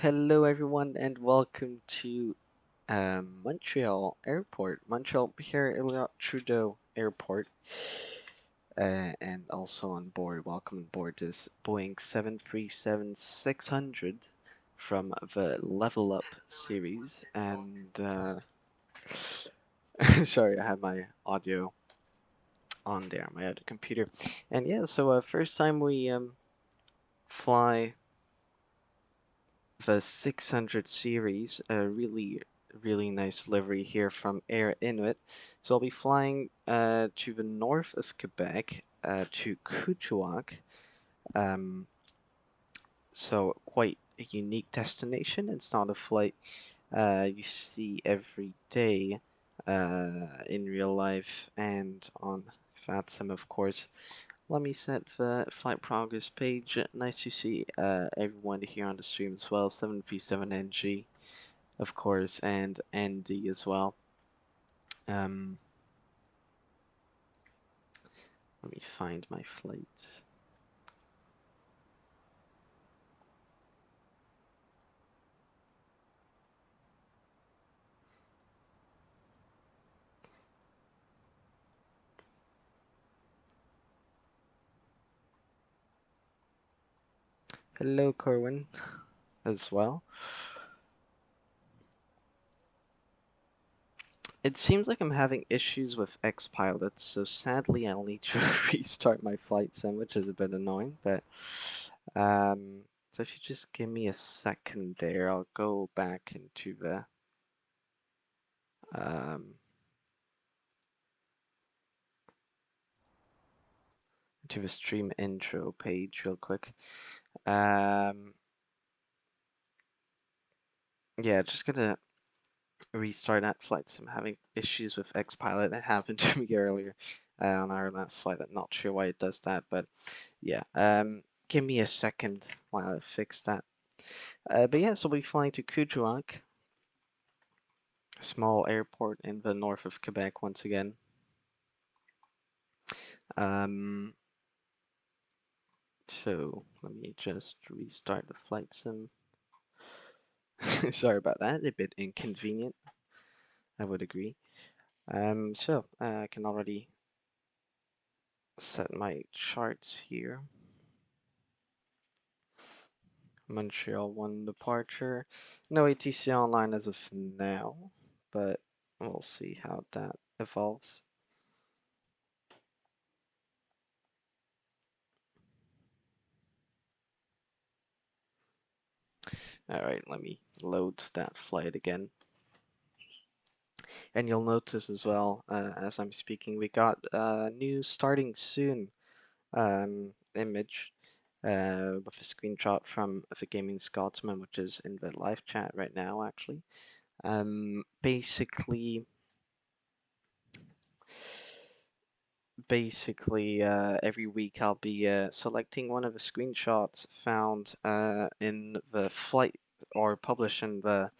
Hello, everyone, and welcome to Montreal Airport, Montreal Pierre Trudeau Airport, and also on board. Welcome on board this Boeing 737-600 from the LevelUp series. And sorry, I had my audio on there, my other computer. And yeah, so first time we fly the 600 series, a really nice livery here from Air Inuit. So I'll be flying to the north of Quebec, to Kuujjuaq. Um, so quite a unique destination. It's not a flight you see every day in real life and on VATSIM, of course. Let me set the flight progress page. Nice to see everyone here on the stream as well. 737NG, of course, and ND as well. Um, Let me find my flight. Hello, Corwin, as well. It seems like I'm having issues with Xpilot, so sadly I'll need to restart my flight sim, which is a bit annoying, but so if you just give me a second there, I'll go back into the um, stream intro page real quick. Yeah, just gonna restart that flight sim. I'm having issues with Xpilot. It happened to me earlier on our last flight. I'm not sure why it does that, but yeah. Give me a second while I fix that. But yeah, so we'll be flying to Kuujjuaq, a small airport in the north of Quebec once again. So let me just restart the flight sim. Sorry about that, a bit inconvenient, I would agree. So I can already set my charts here. Montreal 1 departure. No ATC online as of now, but we'll see how that evolves. Alright, let me load that flight again. And you'll notice as well, as I'm speaking, we got a new starting soon image with a screenshot from the Gaming Scotsman, which is in the live chat right now, actually. Basically, every week I'll be selecting one of the screenshots found in the flight or published in the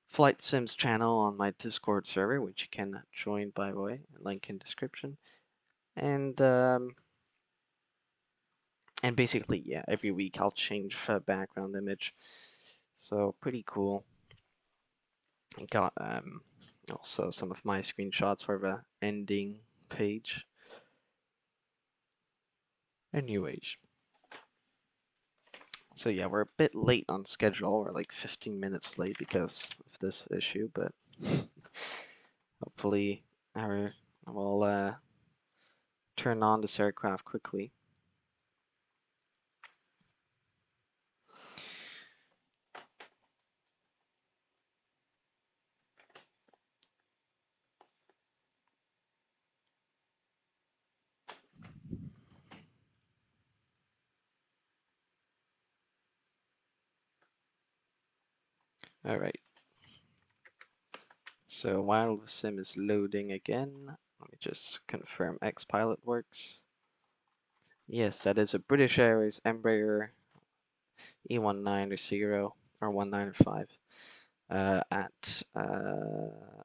Flight Sims channel on my Discord server, which you can join, by the way, link in description. And basically, yeah, every week I'll change the background image. So pretty cool. I got also some of my screenshots for the ending page. Anyways. So yeah, we're a bit late on schedule. We're like 15 minutes late because of this issue, but hopefully we'll turn on this aircraft quickly. All right. So while the sim is loading again, let me just confirm Xpilot works. Yes, that is a British Airways Embraer E190 or 195 at oh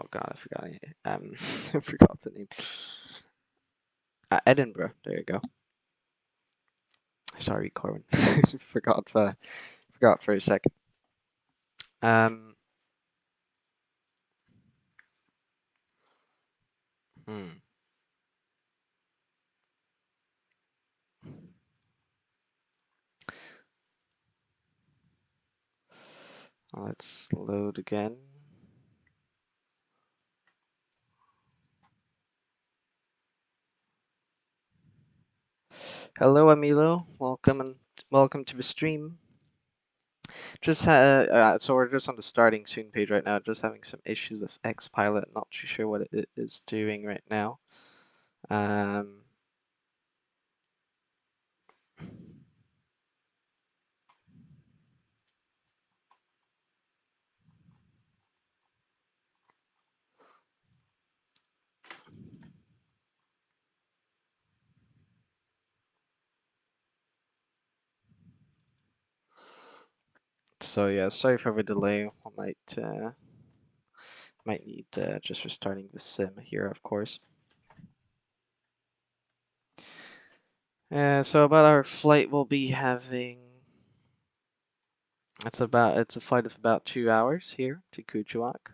god, I forgot it. I forgot the name. Edinburgh. There you go. Sorry, Corwin. forgot Forgot for a second. Um, hmm. Let's load again. Hello, Emilio. Welcome to the stream. So we're just on the starting soon page right now. Just having some issues with Xpilot. Not too sure what it is doing right now. Um, so yeah, sorry for the delay. I might need just restarting the sim here, of course. So about our flight, we'll be having. It's a flight of about 2 hours here to Kuujjuaq.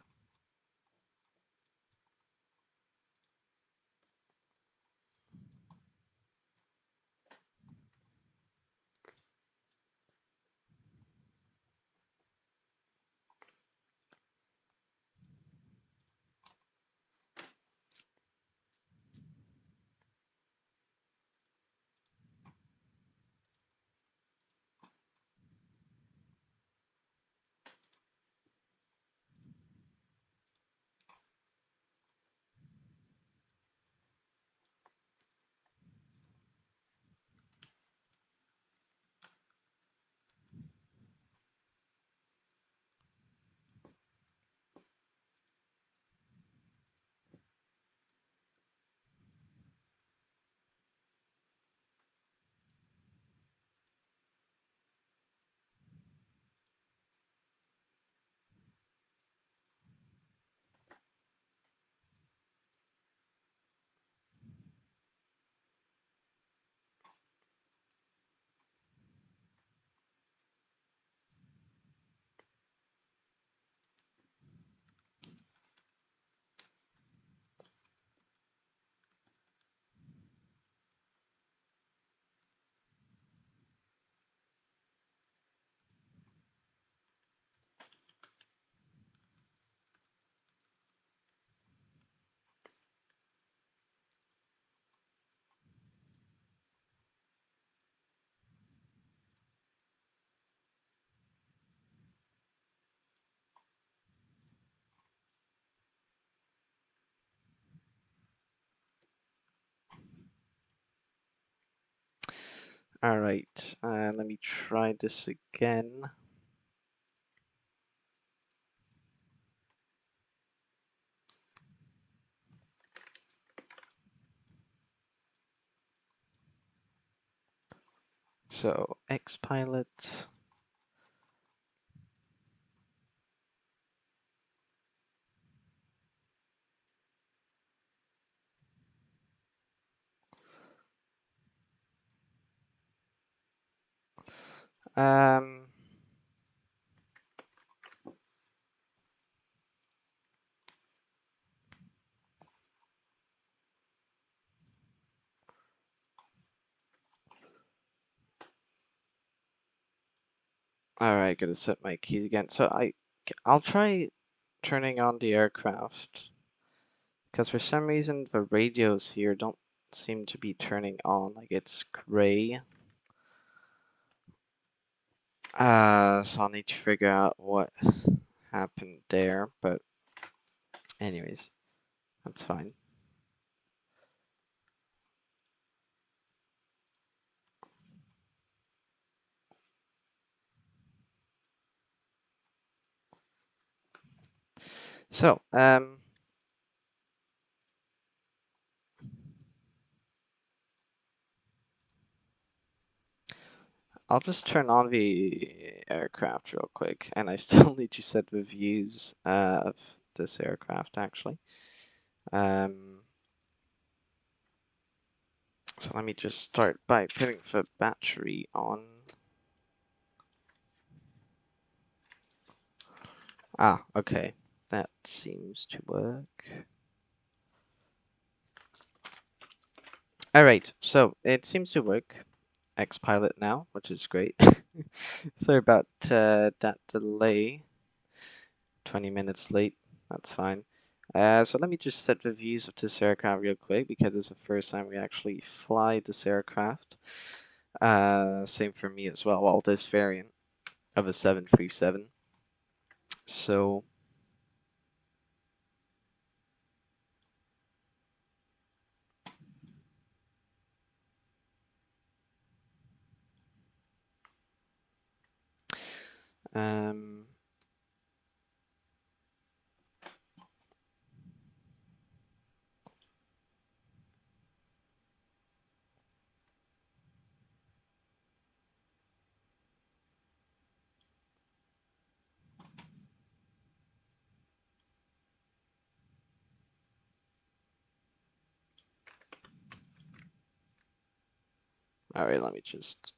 All right, let me try this again. So Xpilot. Um, all right, gotta set my keys again. So I'll try turning on the aircraft because for some reason the radios here don't seem to be turning on. Like it's gray. So I'll need to figure out what happened there. But anyways, that's fine. So I'll just turn on the aircraft real quick, and I still need to set the views of this aircraft actually. So let me just start by putting the battery on. Ah, okay. That seems to work. Alright, so it seems to work. X-Pilot now, which is great. Sorry about that delay. 20 minutes late. That's fine. So let me just set the views of this aircraft real quick because it's the first time we actually fly this aircraft. Same for me as well. Well, this variant of a 737. So um, all right, let me just.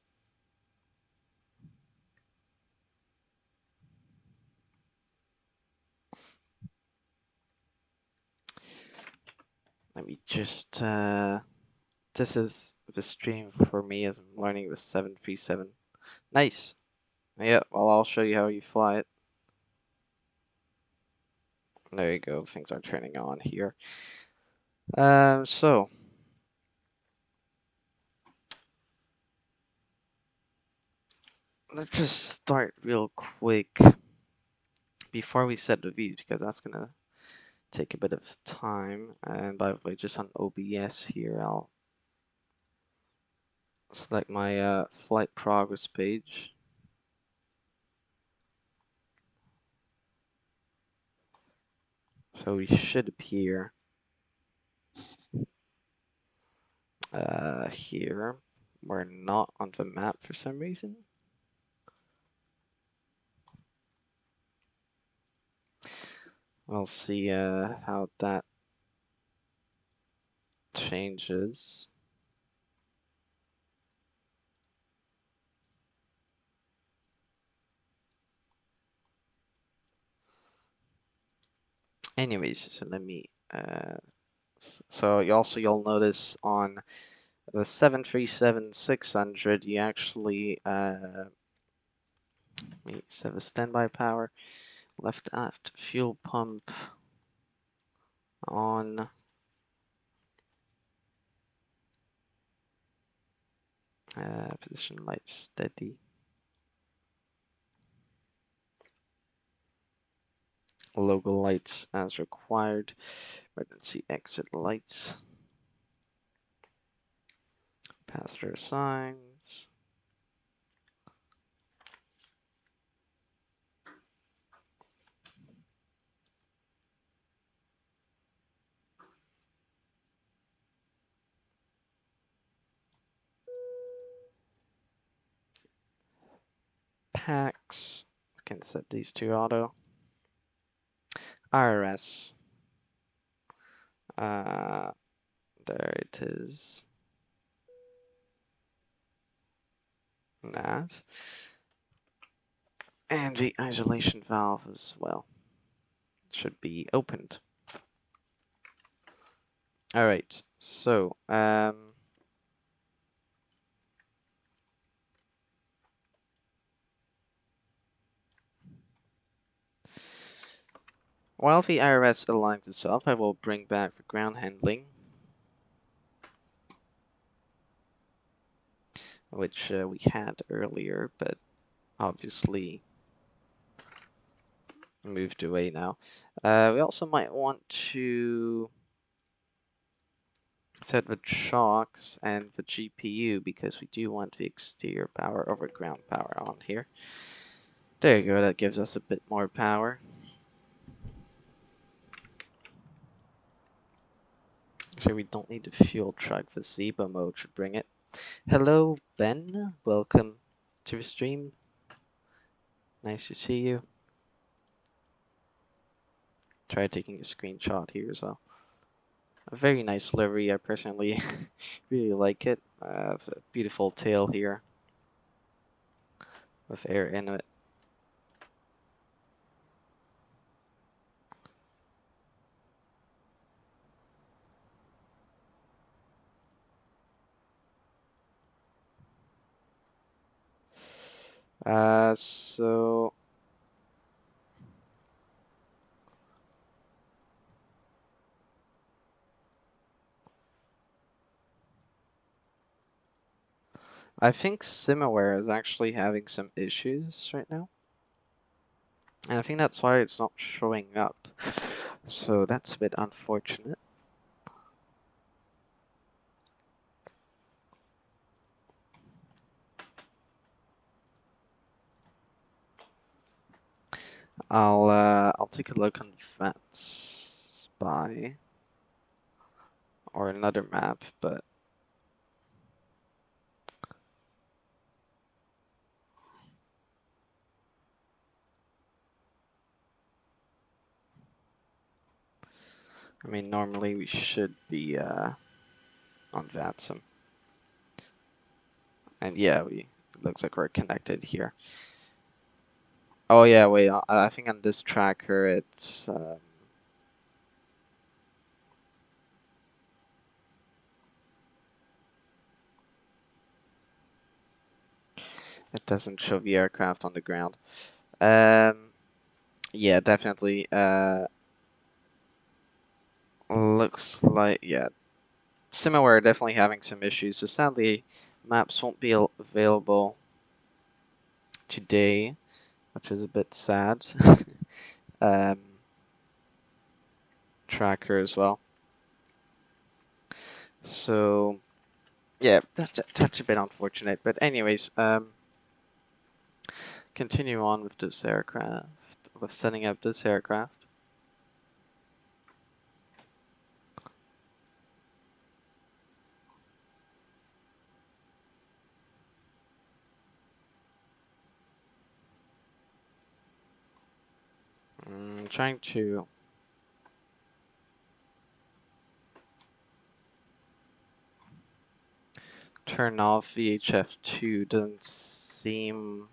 Let me just. This is the stream for me as I'm learning the 737. Nice. Yeah, well, I'll show you how you fly it. There you go. Things are turning on here. So let's just start real quick before we set the views because that's gonna take a bit of time. And by the way, just on OBS here, I'll select my flight progress page. So we should appear here. We're not on the map for some reason. We'll see how that changes. Anyways, so let me so you'll notice on the 737-600 you actually let me set a standby power, left aft fuel pump on, position light steady, logo lights as required, emergency exit lights, passenger signs, packs, we can set these to auto, IRS, there it is, nav, and the isolation valve as well should be opened. All right, so while the IRS aligns itself, I will bring back the ground handling, which we had earlier, but obviously moved away now. We also might want to set the shocks and the GPU because we do want the exterior power over ground power on here. There you go, that gives us a bit more power. Actually, we don't need the fuel truck, the Zebra mode should bring it. Hello, Ben. Welcome to the stream. Nice to see you. Try taking a screenshot here as well. A very nice livery. I personally really like it. A beautiful tail here with air Inuit. So I think SimiWare is actually having some issues right now. And I think that's why it's not showing up. So that's a bit unfortunate. I'll take a look on VATS by or another map, but I mean normally we should be on VATSIM. And yeah, it looks like we're connected here. Oh yeah, wait, I think on this tracker it's it doesn't show the aircraft on the ground. Yeah, definitely. Looks like yeah, SimiWare are definitely having some issues. So sadly, maps won't be available today, which is a bit sad. um, Tracker as well. So yeah, that's a bit unfortunate. But anyways, continue on with this aircraft, with setting up this aircraft. Trying to turn off VHF2 doesn't seem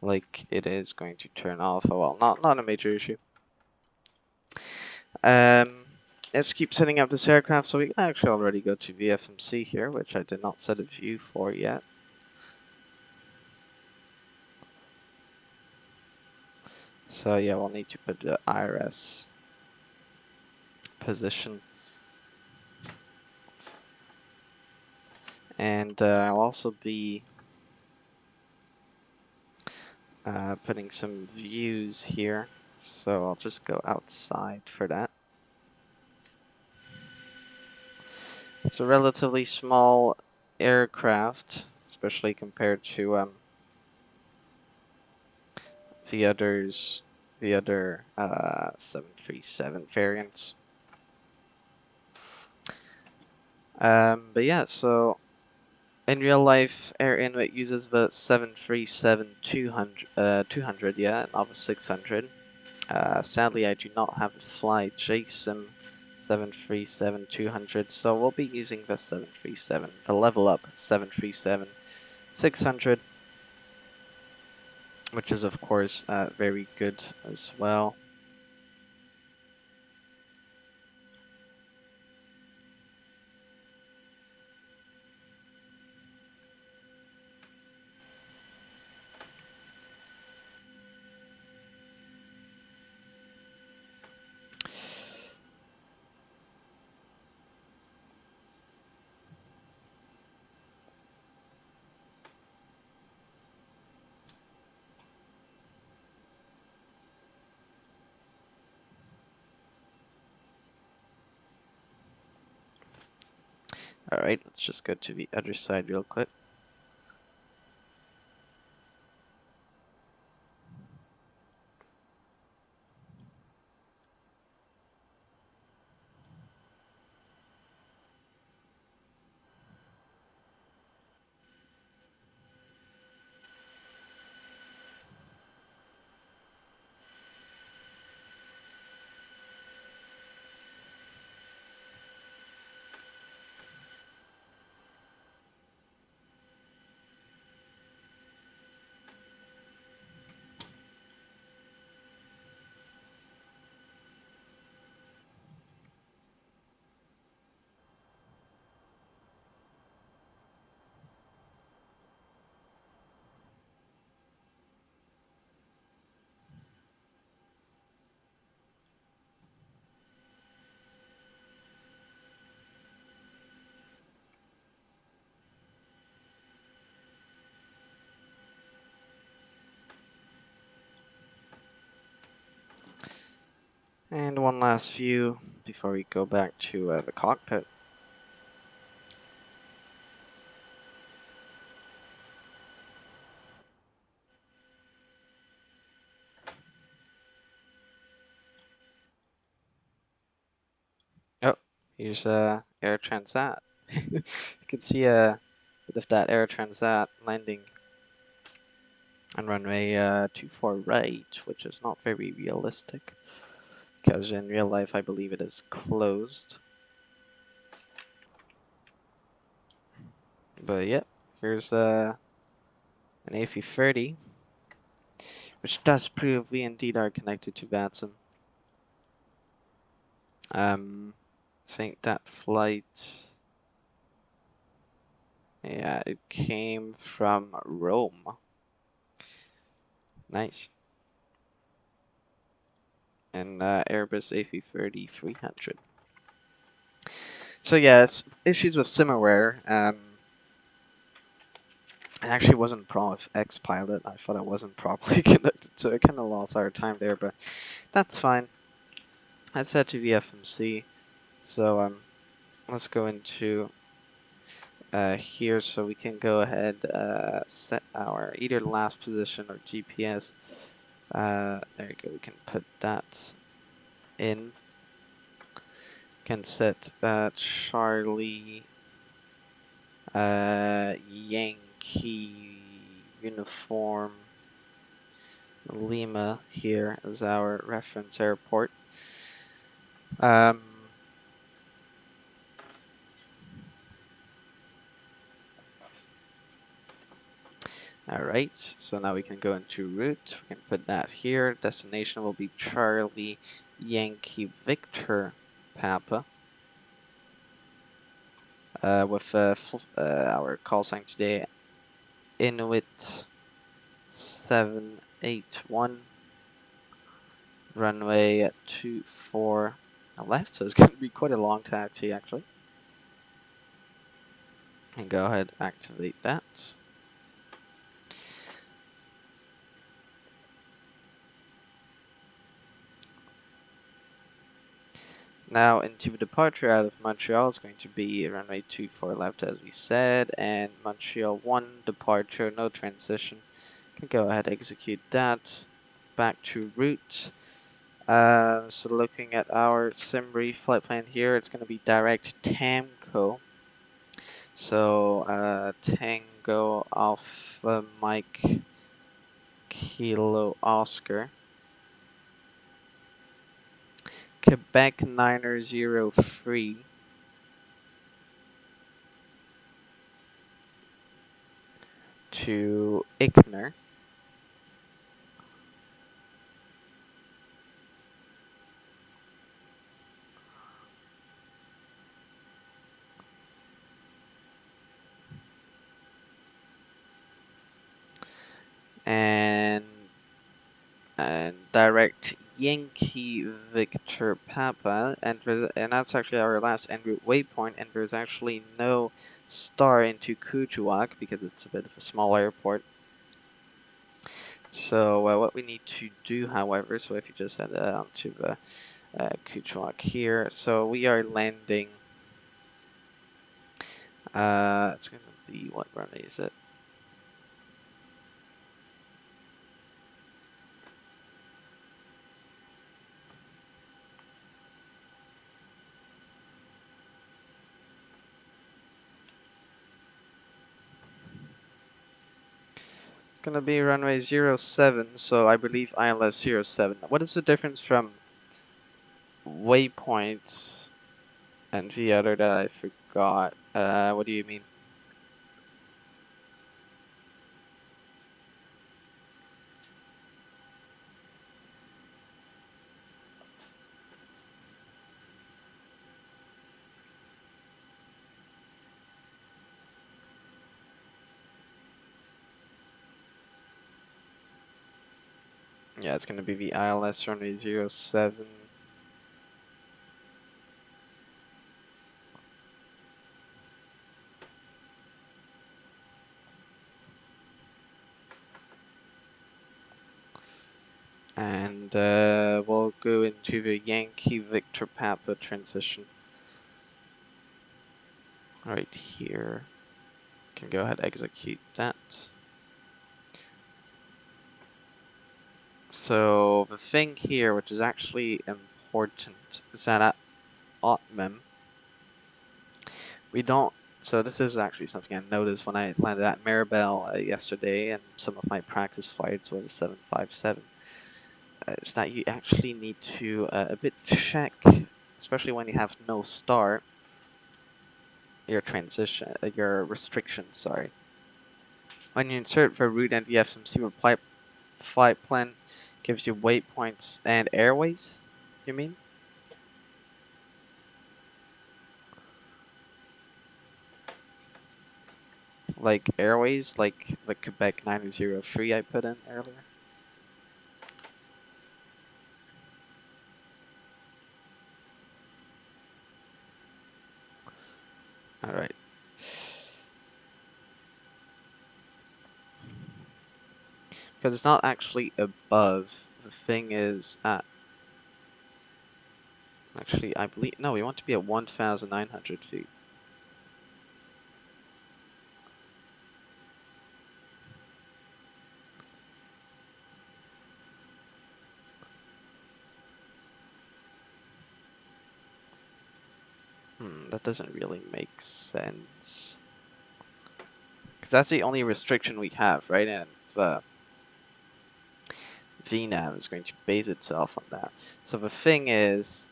like it is going to turn off. Oh well, not a major issue. Let's keep setting up this aircraft. So we can actually already go to VFMC here, which I did not set a view for yet. So yeah, we'll need to put the IRS position. And I'll also be putting some views here. So I'll just go outside for that. It's a relatively small aircraft, especially compared to the other 737 variants. But yeah, so in real life, Air Inuit uses the 737-200, yeah, not the 600. Sadly, I do not have a fly JSIM 737-200, so we'll be using the 737, the LevelUp 737-600, which is of course very good as well. Alright, let's just go to the other side real quick. And one last view before we go back to the cockpit. Oh, here's Air Transat. You can see a bit of that Air Transat landing on runway 24 right, which is not very realistic because in real life I believe it is closed. But yeah, here's an A330, which does prove we indeed are connected to VATSIM. I think that flight, yeah, it came from Rome. Nice. And Airbus A330-300. So yes, issues with simmerware. I actually wasn't Prof X pilot. I thought I wasn't properly connected, so I kind of lost our time there, but that's fine. I set to VFMC, so let's go into here, so we can go ahead set our either last position or GPS. There you go. We can put that in. Can set Charlie Yankee uniform Lima here as our reference airport. Alright, so now we can go into route. We can put that here. Destination will be Charlie Yankee Victor Papa. With our call sign today, Inuit 781. Runway 24 left, so it's going to be quite a long taxi actually. And go ahead, activate that. Now into the departure out of Montreal is going to be runway 24 left as we said, and Montreal 1 departure, no transition. Can go ahead, execute that. Back to route. So looking at our Simbrief flight plan here, it's going to be direct Tamco. So Tango Alpha Mike Kilo Oscar. Quebec 903 to Ickner. And direct Yankee Victor Papa, and that's actually our last en route waypoint, and there's actually no star into Kuujjuaq because it's a bit of a small airport. So what we need to do, however, so if you just head onto the Kuujjuaq here, so we are landing, it's going to be, what runway is it? It's going to be runway 07, so I believe ILS 07. What is the difference from waypoints and the other that I forgot? What do you mean? Yeah, it's going to be the ILS runway 07. And And we'll go into the Yankee Victor Papa transition right here. Can go ahead and execute that. So the thing here, which is actually important, is that at Otmem, we don't. So this is actually something I noticed when I landed at Maribel yesterday, and some of my practice flights with the 757. Is that you actually need to a bit check, especially when you have no start, your transition, your restrictions. Sorry. When you insert the route and the FMC flight plan gives you waypoints and airways. You mean? Like airways, like the Quebec 903 I put in earlier. All right. Because it's not actually above. The thing is at. Actually, I believe no. We want to be at 1,900 feet. That doesn't really make sense. Because that's the only restriction we have, right? And the VNAV is going to base itself on that. So the thing is,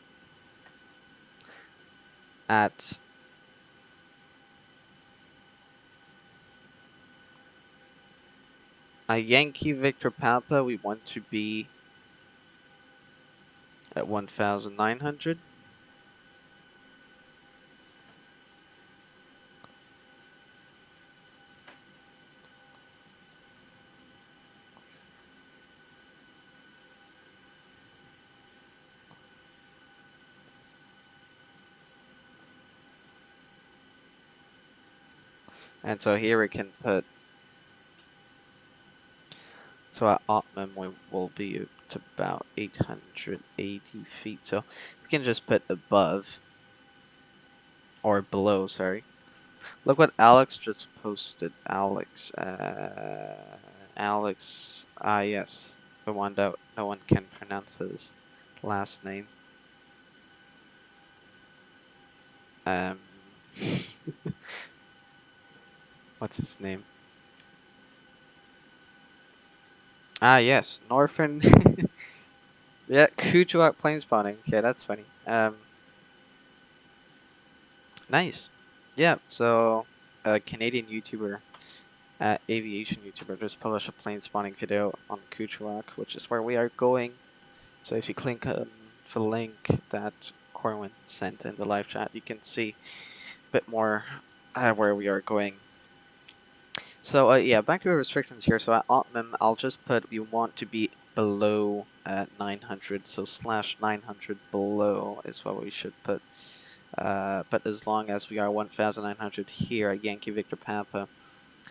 at a Yankee Victor Papa, we want to be at 1,900. And so here we can put, so at Otmem we will be at about 880 feet. So we can just put above, or below, sorry. Look what Alex just posted. Alex, yes. The one that no one can pronounce his last name. What's his name? Ah, yes, Northern. Yeah, Kuujjuaq plane spawning. Okay, that's funny. Nice. Yeah, so a Canadian YouTuber, aviation YouTuber, just published a plane spawning video on Kuujjuaq, which is where we are going. So if you click on the link that Corwin sent in the live chat, you can see a bit more where we are going. So yeah, back to the restrictions here. So at Otmem, I'll just put we want to be below 900. So /900 below is what we should put. But as long as we are 1,900 here at Yankee Victor Papa,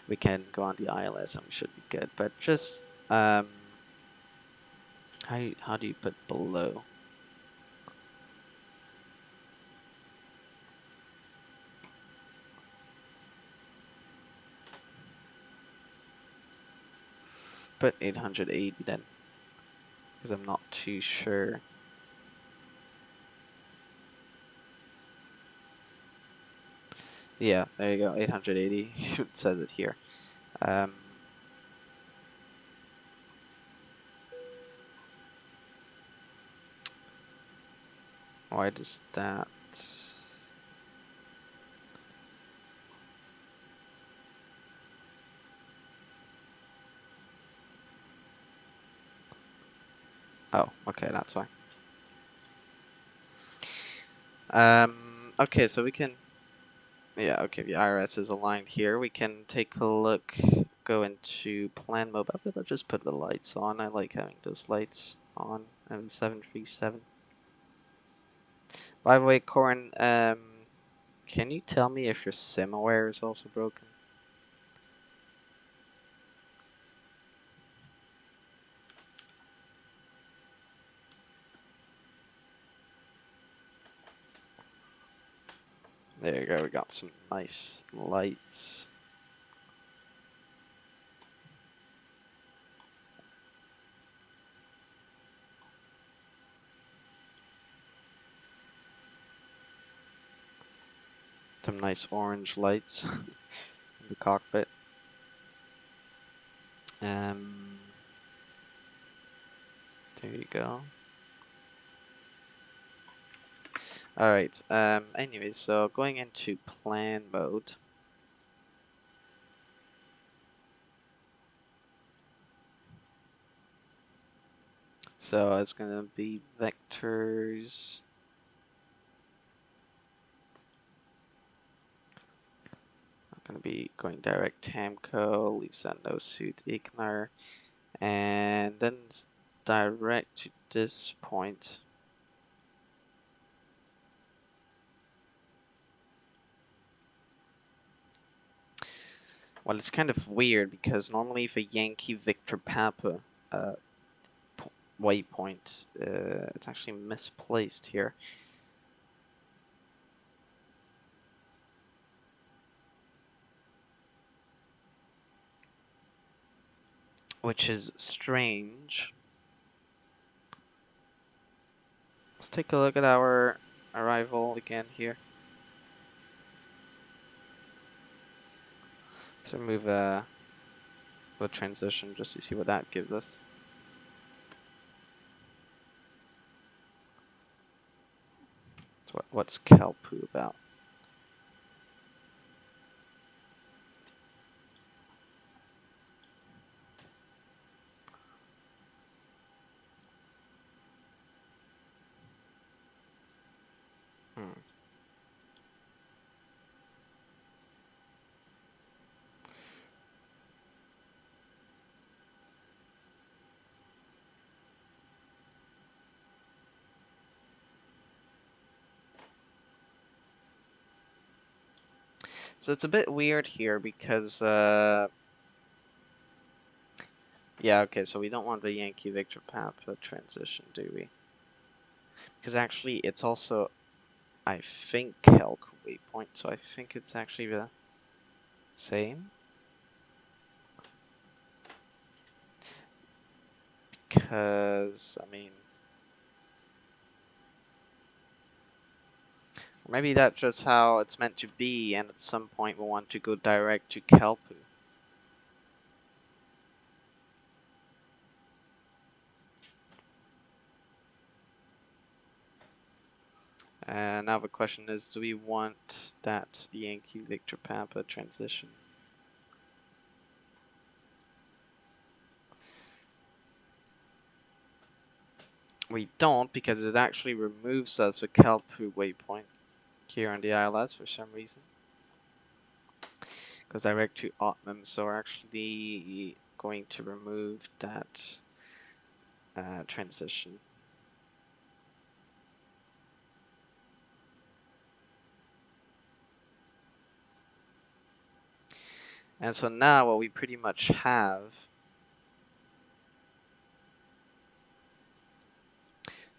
we can go on the ILS and we should be good. But just how do you put below? Put 880 then, because I'm not too sure. Yeah, there you go, 880. It says it here. Why does that? Oh, okay, that's why. Okay, so we can. Yeah, okay, the IRS is aligned here. We can take a look, go into plan mode. But I'll just put the lights on. I like having those lights on. And 737. By the way, Corin, can you tell me if your SimAware is also broken? There you go, we got some nice lights. Some nice orange lights in the cockpit. There you go. Alright, anyways, so going into plan mode. So it's gonna be vectors. I'm gonna be going direct Tamco, leaves that no suit ignore, and then direct to this point. Well, it's kind of weird because normally if a Yankee Victor Papa waypoint, it's actually misplaced here. Which is strange. Let's take a look at our arrival again here. So move the transition just to see what that gives us. So what's Kelpoo about? So it's a bit weird here because, yeah, okay, so we don't want the Yankee Victor Papa transition, do we? Because actually it's also, I think, Calc waypoint, so I think it's actually the same. Because, I mean, maybe that's just how it's meant to be, and at some point we'll want to go direct to Kelpoo. And now the question is, do we want that Yankee Victor Papa transition? We don't, because it actually removes us the Kelpoo waypoint here on the ILS for some reason. Goes direct to Otmum, so we're actually going to remove that transition. And so now what we pretty much have,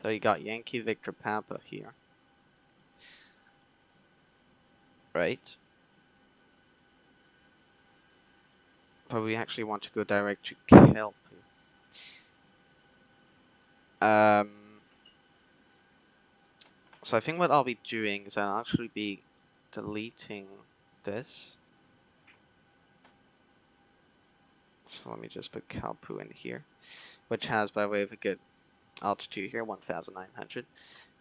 so you got Yankee Victor Papa here, right? But we actually want to go direct to Kelpoo. So I think what I'll be doing is I'll actually be deleting this. So let me just put Kelpoo in here, which has, by way of a good altitude here, 1,900.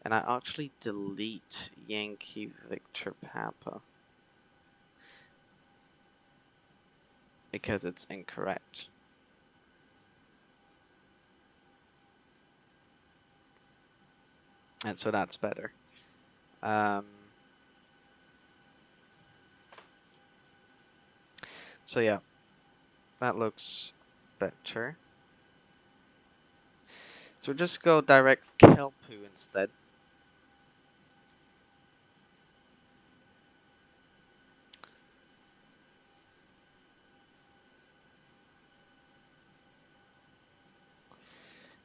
And I actually delete Yankee Victor Papa because it's incorrect. And so that's better. So yeah, that looks better. So we'll just go direct Kelpoo instead.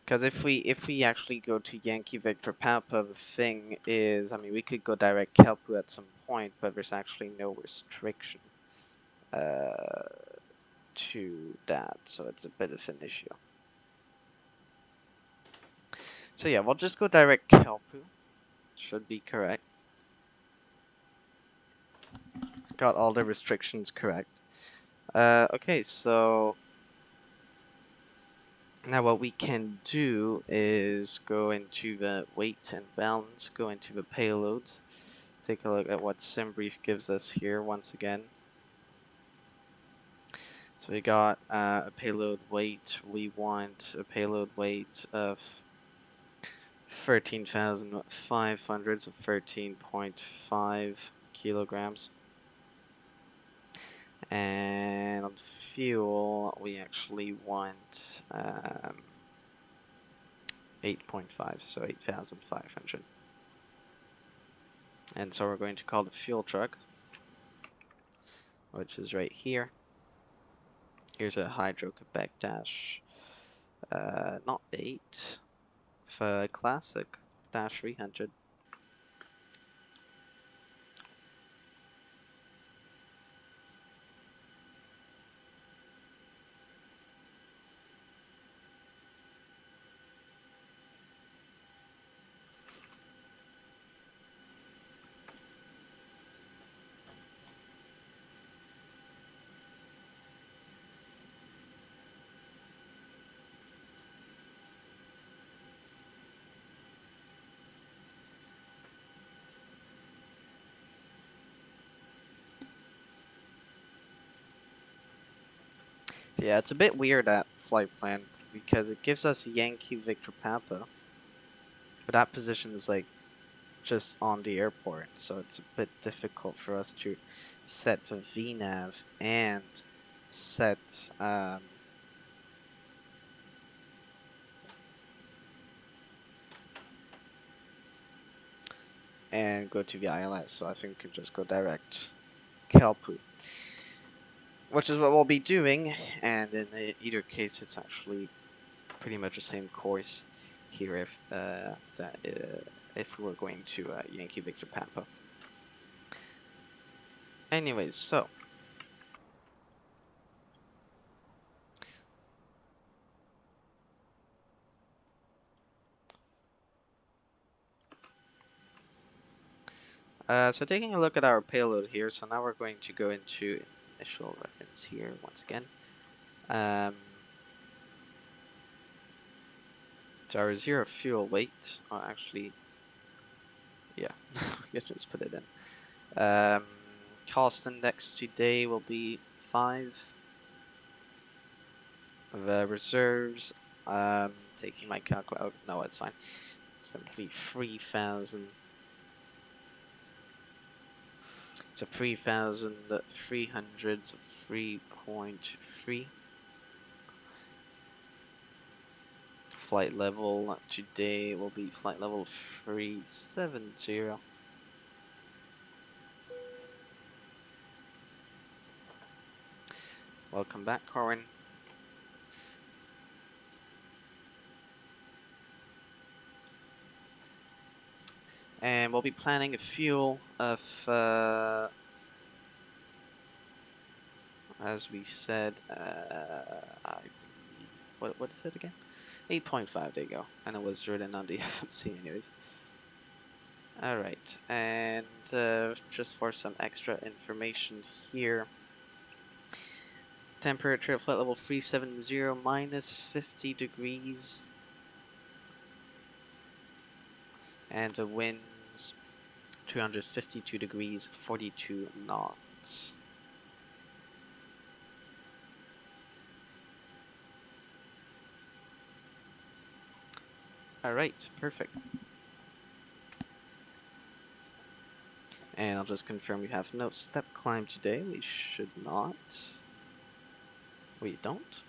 Because if we actually go to Yankee Victor Papa, the thing is, I mean, we could go direct Kelpu at some point, but there's actually no restriction to that, so it's a bit of an issue. So yeah, we'll just go direct Kelpu. Should be correct. Got all the restrictions correct. Okay, so now what we can do is go into the weight and balance, go into the payloads, take a look at what SimBrief gives us here once again. So we got a payload weight. We want a payload weight of 13,500, so 13.5 kilograms. And on fuel, we actually want 8.5, so 8,500. And so we're going to call the fuel truck, which is right here. Here's a Hydro-Quebec dash, not 8, for classic dash 300. Yeah, it's a bit weird at flight plan because it gives us Yankee Victor Papa, but that position is like just on the airport, so it's a bit difficult for us to set the VNav and set and go to the ILS. So I think we can just go direct Kelpu, which is what we'll be doing, and in either case it's actually pretty much the same course here if we were going to Yankee Victor Papa. Anyways, so taking a look at our payload here, so now we're going to go into initial reference here once again. So our zero fuel weight, oh actually, yeah, let's just put it in. Cost index today will be 5. The reserves, taking my calculator, oh, no, it's fine. Simply 3,000. So 3,300, so 3.3. Flight level today will be flight level 370. Welcome back, Corwin. And we'll be planning a fuel of, as we said, what is it again? 8.5, there you go. And it was written on the FMC anyways. Alright, and just for some extra information here. Temperature at flight level 370, minus 50 degrees. And the winds 252 degrees, 42 knots. Alright, perfect. And I'll just confirm we have no step climb today. We should not. We don't.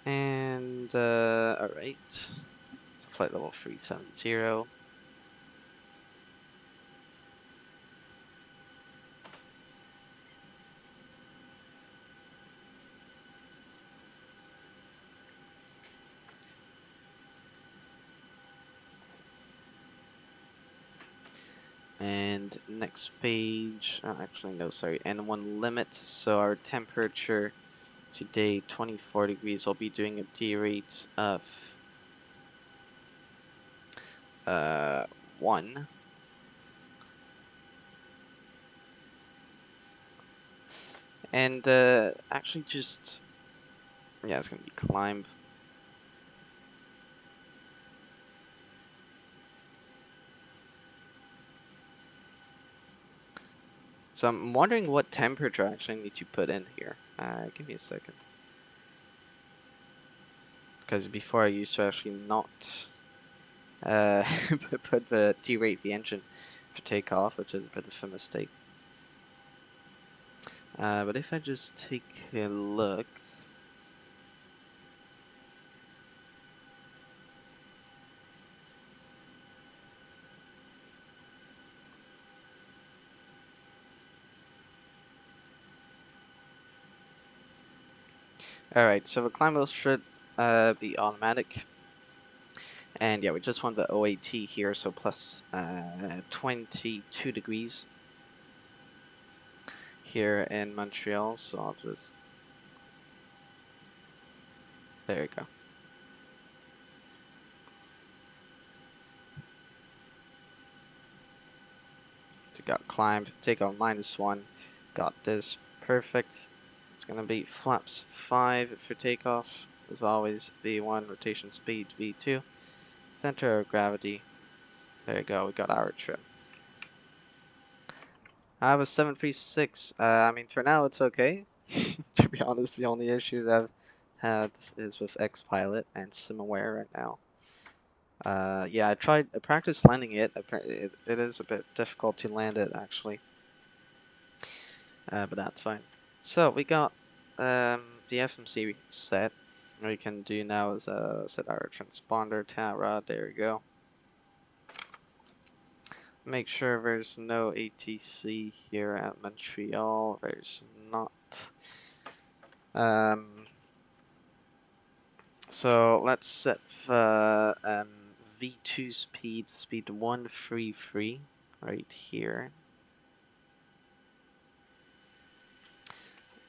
And, alright. So flight level 370. And next page, actually no, sorry, N1 limit. So our temperature today, 24 degrees. I'll be doing a D rate of 1. And actually just, yeah, it's gonna be climb. So I'm wondering what temperature I actually need to put in here. Give me a second. Because before I used to actually not put the T-rate the engine for takeoff, which is a bit of a mistake. But if I just take a look. Alright, so the climb wheel should be automatic. And yeah, we just want the OAT here, so plus 22 degrees here in Montreal. So I'll just, there you go. So got climbed, take out -1, got this, perfect. It's gonna be flaps 5 for takeoff, as always, V1, rotation speed, V2, center of gravity. There you go, we got our trim. I have a 736. I mean, for now it's okay. To be honest, the only issues I've had is with Xpilot and SimAware right now. Yeah, I practiced landing it. It is a bit difficult to land it, actually. But that's fine. So, we got the FMC set. What we can do now is set our transponder tower. There we go. Make sure there's no ATC here at Montreal. There's not. So let's set the V2 speed 133 right here.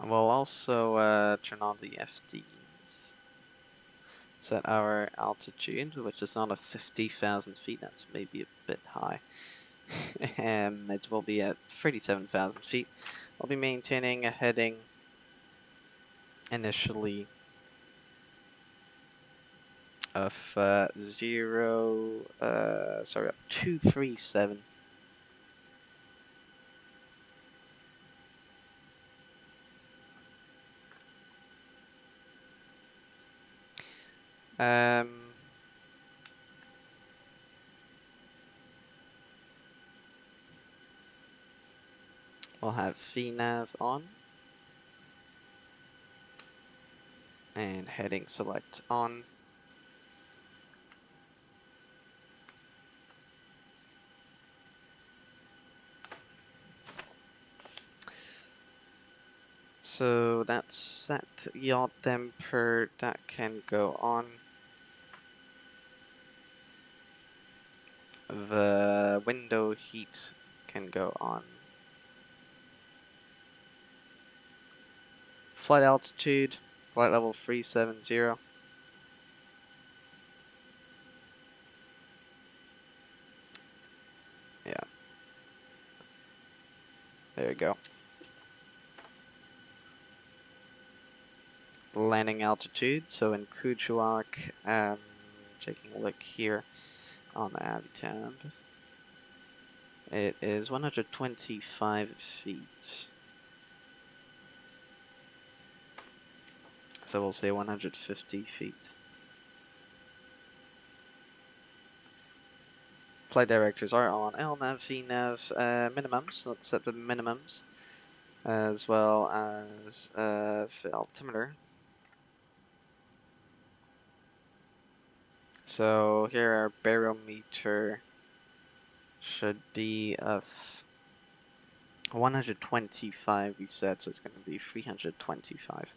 We'll also turn on the FDs. Set our altitude, which is not at 50,000 feet. That's maybe a bit high. It will be at 37,000 feet. I'll be maintaining a heading initially of 237. We'll have VNav on. And heading select on. So that's set yaw damper, that can go on. The window heat can go on. Flight altitude, flight level 370. Yeah. There you go. Landing altitude, so in Kuujjuaq, taking a look here on the AviTab. It is 125 feet. So we'll say 150 feet. Flight directors are on LNAV, VNAV, minimums. Let's set the minimums, as well as the altimeter. So here our barometer should be of 125 we said, so it's going to be 325.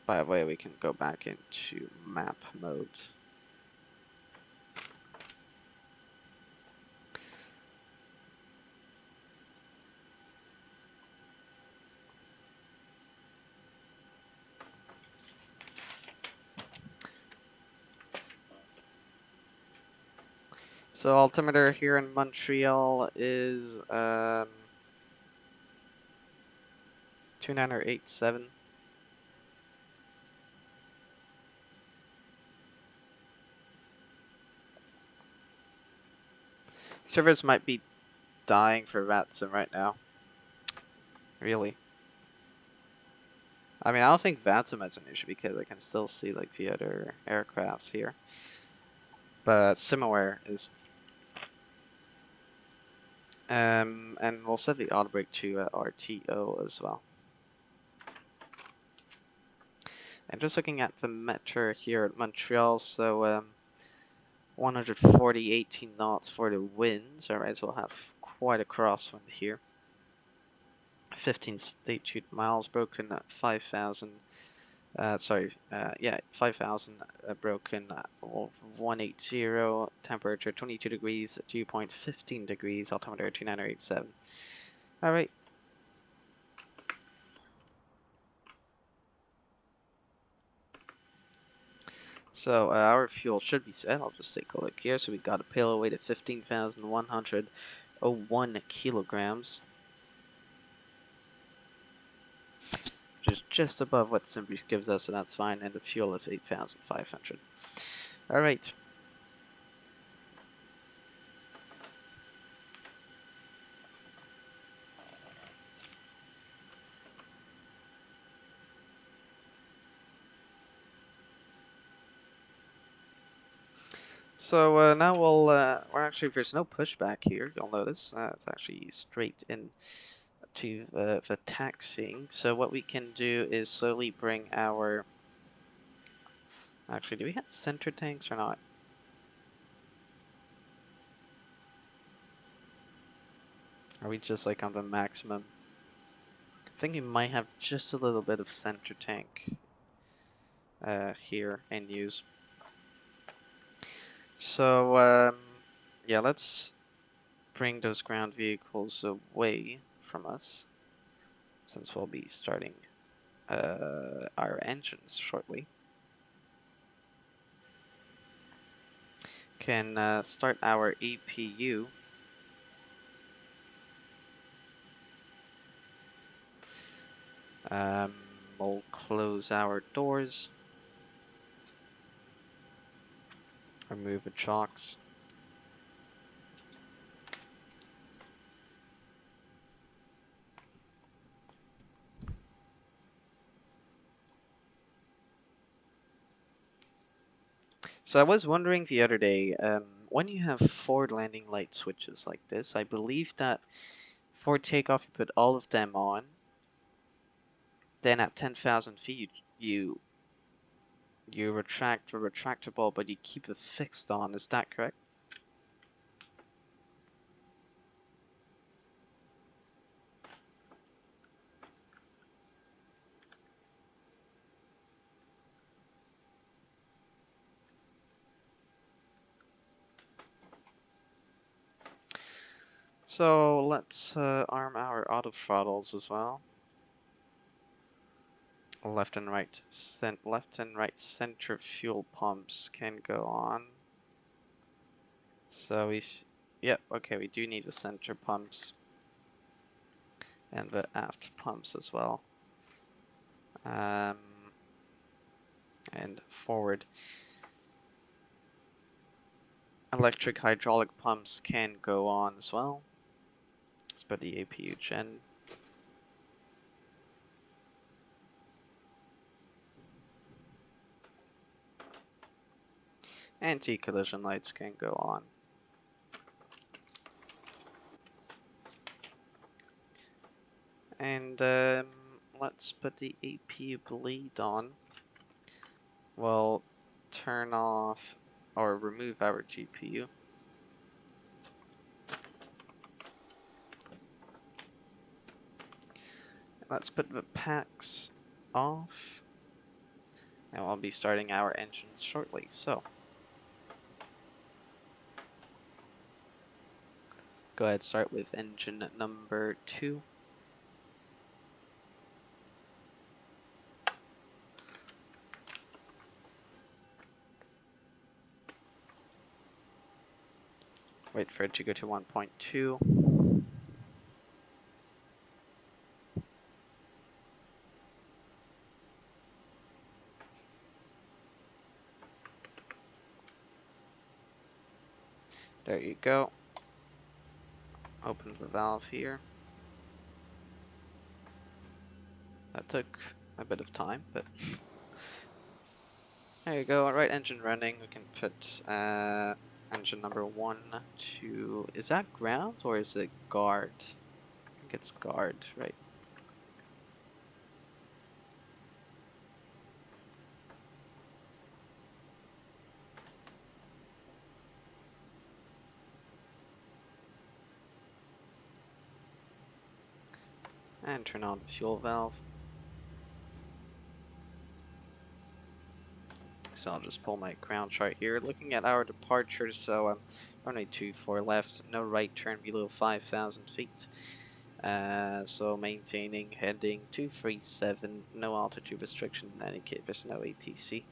By the way, we can go back into map mode. So altimeter here in Montreal is 2987. Servers might be dying for VATSIM right now. Really. I mean, I don't think VATSIM is an issue because I can still see like the other aircrafts here. But SimAware is. And we'll set the auto brake to RTO as well. And just looking at the meter here at Montreal, so 140, 18 knots for the winds. Alright, so we'll have quite a crosswind here. 15 statute miles broken at 5,000. 5,000 broken 180, temperature 22 degrees, dew point 15 degrees, altimeter 2987. Alright. So our fuel should be set. I'll just take a look here. So we got a payload weight of 15,101 kilograms. Which is just above what Simbi gives us, so that's fine. And the fuel of 8,500. Alright. So now we're actually, there's no pushback here, you'll notice. It's actually straight in to the taxiing. So what we can do is slowly bring our... Actually, do we have center tanks or not? Are we just like on the maximum? I think we might have just a little bit of center tank here in use. So yeah, let's bring those ground vehicles away from us, since we'll be starting our engines shortly. Can start our APU. We'll close our doors. Remove the chocks. So I was wondering the other day, when you have forward landing light switches like this, I believe that for takeoff you put all of them on. Then at 10,000 feet you retract the retractable, but you keep it fixed on. Is that correct? So let's arm our auto throttles as well. Left and right center fuel pumps can go on. So yep, okay, we do need the center pumps and the aft pumps as well. And forward. Electric hydraulic pumps can go on as well. Let's put the APU gen. Anti-collision lights can go on. And let's put the APU bleed on. We'll turn off or remove our GPU. Let's put the packs off. And we'll be starting our engines shortly. So go ahead, start with engine number 2. Wait for it to go to 1.2. There you go. Open the valve here. That took a bit of time, but there you go. Right engine running. We can put engine number 1 to... Is that ground or is it guard? I think it's guard, right? And turn on the fuel valve. So I'll just pull my ground chart here. Looking at our departure, so runway 24 left, no right turn below 5,000 feet. So maintaining heading 237, no altitude restriction in any case, there's no ATC.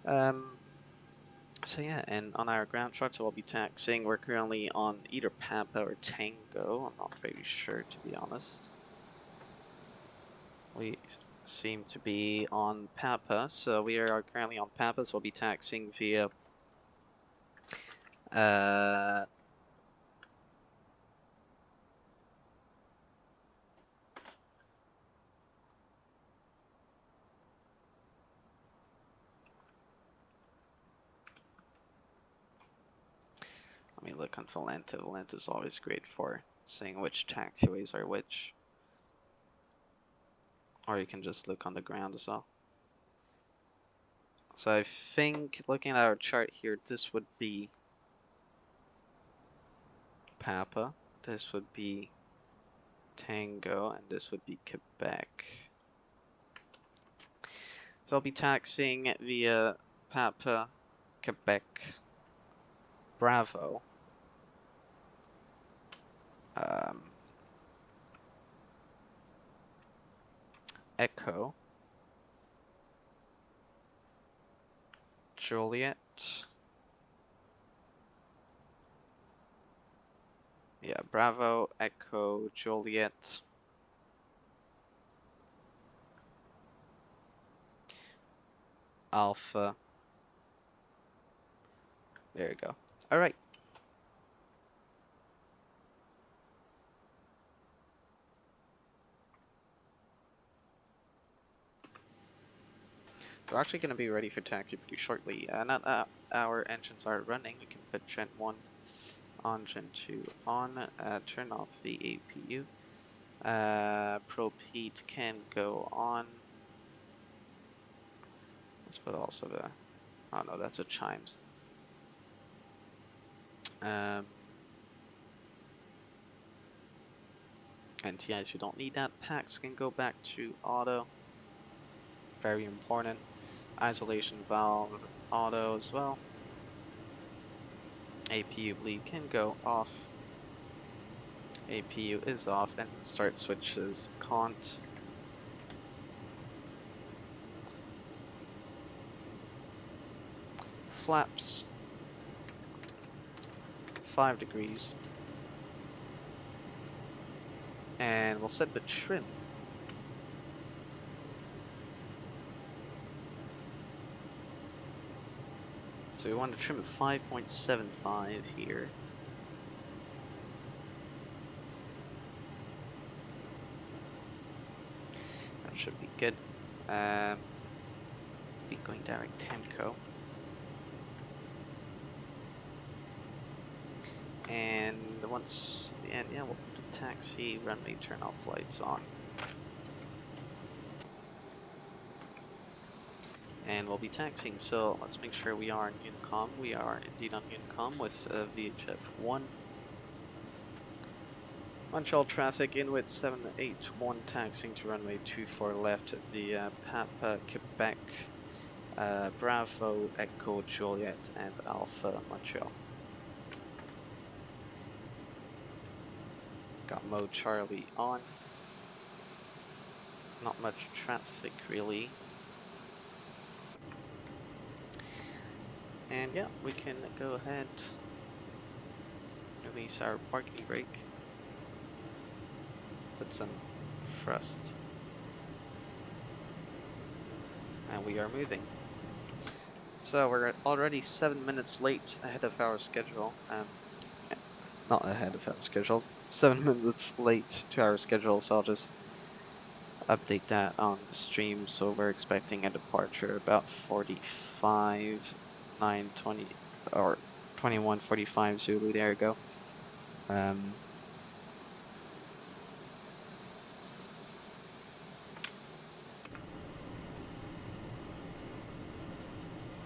So yeah, and on our ground chart, so we'll be taxiing. We're currently on either Papa or Tango. I'm not very sure, to be honest. We seem to be on Papa, so we are currently on Papa, so we'll be taxiing via let me look on Volanta. Volanta is always great for seeing which taxiways are which. Or you can just look on the ground as well. So I think, looking at our chart here, this would be Papa, this would be Tango, and this would be Quebec. So I'll be taxiing via Papa, Quebec, Bravo, Echo, Juliet, yeah, Bravo, Echo, Juliet, Alpha. There you go. All right. We're actually going to be ready for taxi pretty shortly. Not that our engines are running. We can put Gen 1 on, Gen 2 on, turn off the APU. Probe heat can go on. Let's put also the... Oh no, that's a chimes. NTIs, we don't need that. Packs can go back to auto. Very important. Isolation valve auto as well. APU bleed can go off. APU is off, and start switches can't. Flaps 5 degrees. And we'll set the trim. So we want to trim at 5.75 here. That should be good. Be going direct Temco. And once the end, yeah, we'll put the taxi runway turn off lights on. And we'll be taxiing, so let's make sure we are on Unicom. We are indeed on Unicom with VHF 1. Montreal traffic, Inuit 781 taxiing to runway 24 left at the Papa, Quebec, Bravo, Echo, Juliet, and Alpha, Montreal. Got mode Charlie on. Not much traffic really. And yeah, we can go ahead Release our parking brake. Put some thrust. And we are moving. So we're already 7 minutes late ahead of our schedule. Not ahead of our schedule, 7 minutes late to our schedule, so I'll just update that on the stream. So we're expecting a departure about 45, 9:20 or 21:45 Zulu. There you go.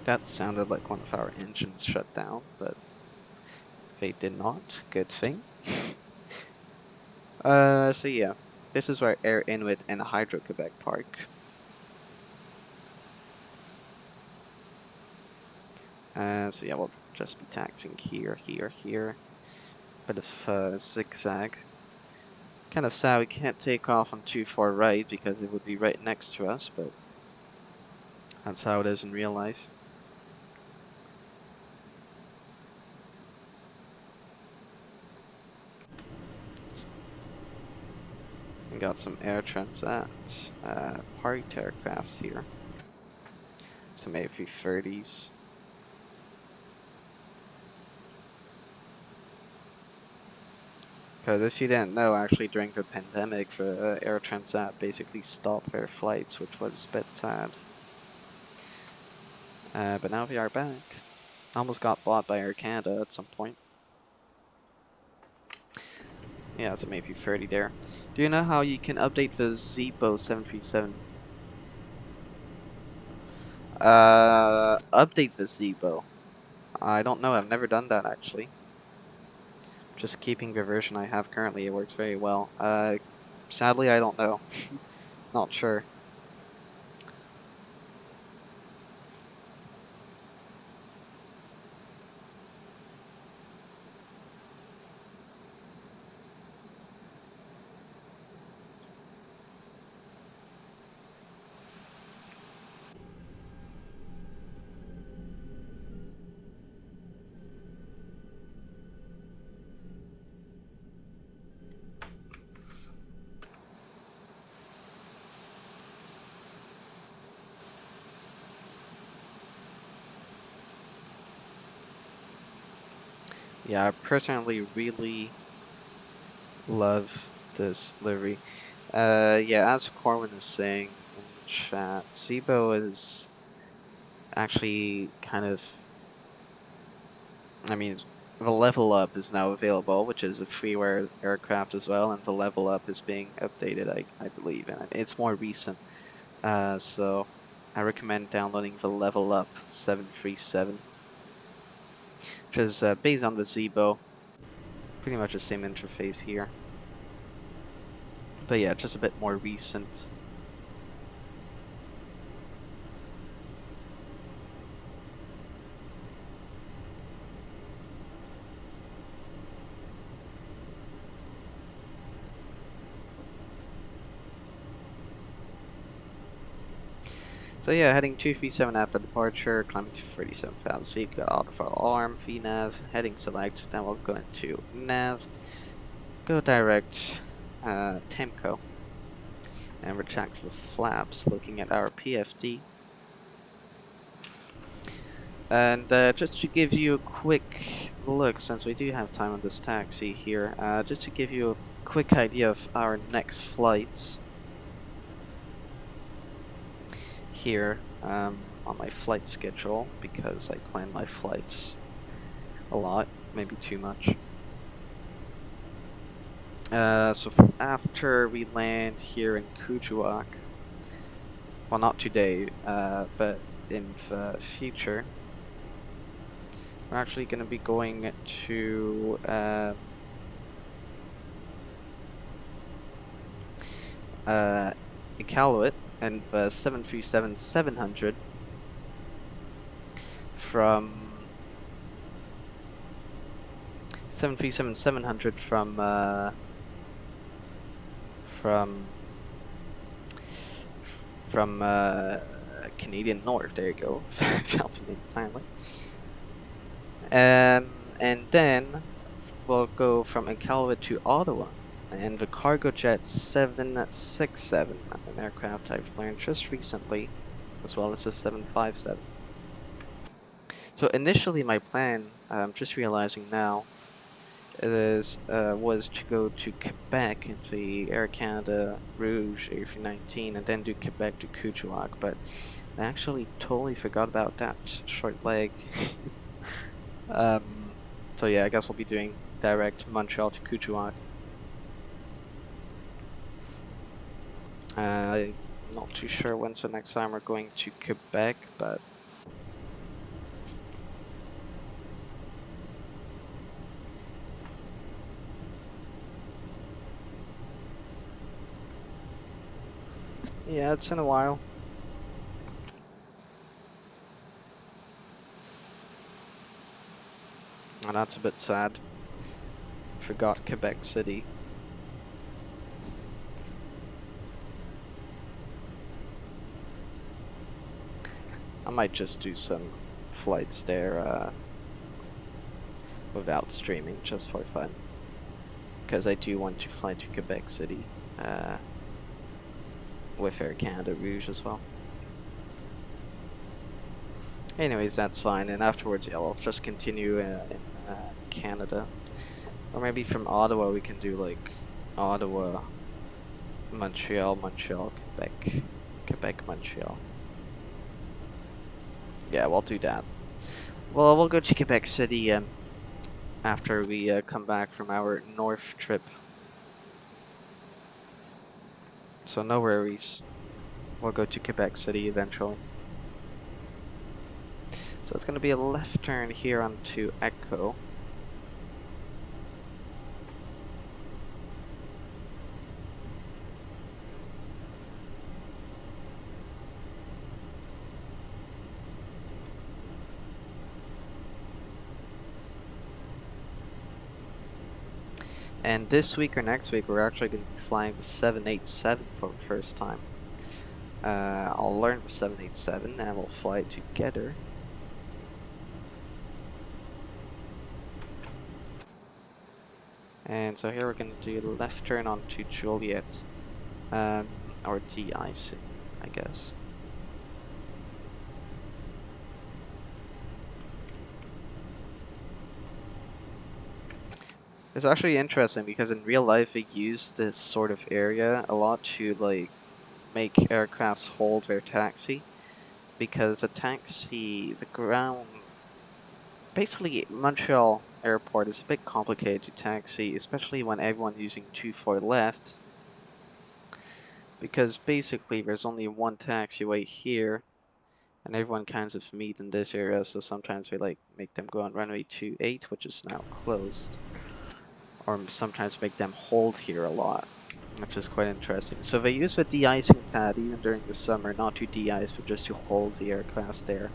That sounded like one of our engines shut down, but they did not. Good thing. So yeah, this is where Air Inuit and Hydro-Quebec park. So yeah, we'll just be taxiing here, here, here. Bit of zigzag. Kind of sad we can't take off on too far right because it would be right next to us, but that's how it is in real life. We got some Air Transat parked aircrafts here. Some A330s. Because if you didn't know, actually during the pandemic, the Air Transat basically stopped their flights, which was a bit sad. But now we are back. Almost got bought by Air Canada at some point. Yeah, some A330 there. Do you know how you can update the Zibo 737? Update the Zibo. I don't know, I've never done that actually. Just keeping the version I have currently, it works very well. Sadly, I don't know. Not sure. Yeah, I personally really love this livery. Yeah, as Corwin is saying in chat, Zibo is actually kind of, I mean, the LevelUp is now available, which is a freeware aircraft as well, and the LevelUp is being updated, I believe, and it's more recent. So I recommend downloading the LevelUp 737, which is based on the Zibo. Pretty much the same interface here. But yeah, just a bit more recent. So yeah, heading 237 after departure, climbing to 37,000 feet, got auto throttle arm, VNav, heading select, then we'll go into nav, go direct, Temco, and retract the flaps, looking at our PFD. And just to give you a quick look, since we do have time on this taxi here, just to give you a quick idea of our next flights here on my flight schedule, because I plan my flights a lot, maybe too much. So after we land here in Kuujjuaq, well, not today, but in the future, we're actually going to be going to Iqaluit and the 737-700 from 737-700 from Canadian North. There you go. Found the name finally. And then we'll go from Iqaluit to Ottawa, and the cargo jet 767, an aircraft I've learned just recently, as well as the 757. So initially my plan, I'm just realizing now, was to go to Quebec in the Air Canada Rouge A319 and then do Quebec to Kuujjuaq, but I actually totally forgot about that short leg. So yeah, I guess we'll be doing direct Montreal to Kuujjuaq. I'm not too sure when's the next time we're going to Quebec, but yeah, it's in a while. And that's a bit sad. Forgot Quebec City. I might just do some flights there without streaming, just for fun. Because I do want to fly to Quebec City with Air Canada Rouge as well. Anyways, that's fine, and afterwards, yeah, we'll just continue in Canada. Or maybe from Ottawa we can do like Ottawa, Montreal, Montreal, Quebec, Quebec, Montreal. Yeah, we'll do that. Well, we'll go to Quebec City after we come back from our north trip. So no worries. We'll go to Quebec City eventually. So it's going to be a left turn here onto Echo. And this week or next week, we're actually going to be flying the 787 for the first time. I'll learn the 787 and we'll fly together. And so here we're going to do a left turn onto Juliet, or de-icing, I guess. It's actually interesting because in real life they use this sort of area a lot to like make aircrafts hold their taxi, because a taxi, the ground, basically Montreal airport is a bit complicated to taxi, especially when everyone's using 2-4 left, because basically there's only one taxiway here and everyone kinds of meet in this area, so sometimes we like make them go on runway 28, which is now closed, or sometimes make them hold here a lot, which is quite interesting. So they use the de-icing pad even during the summer, not to de-ice, but just to hold the aircrafts there.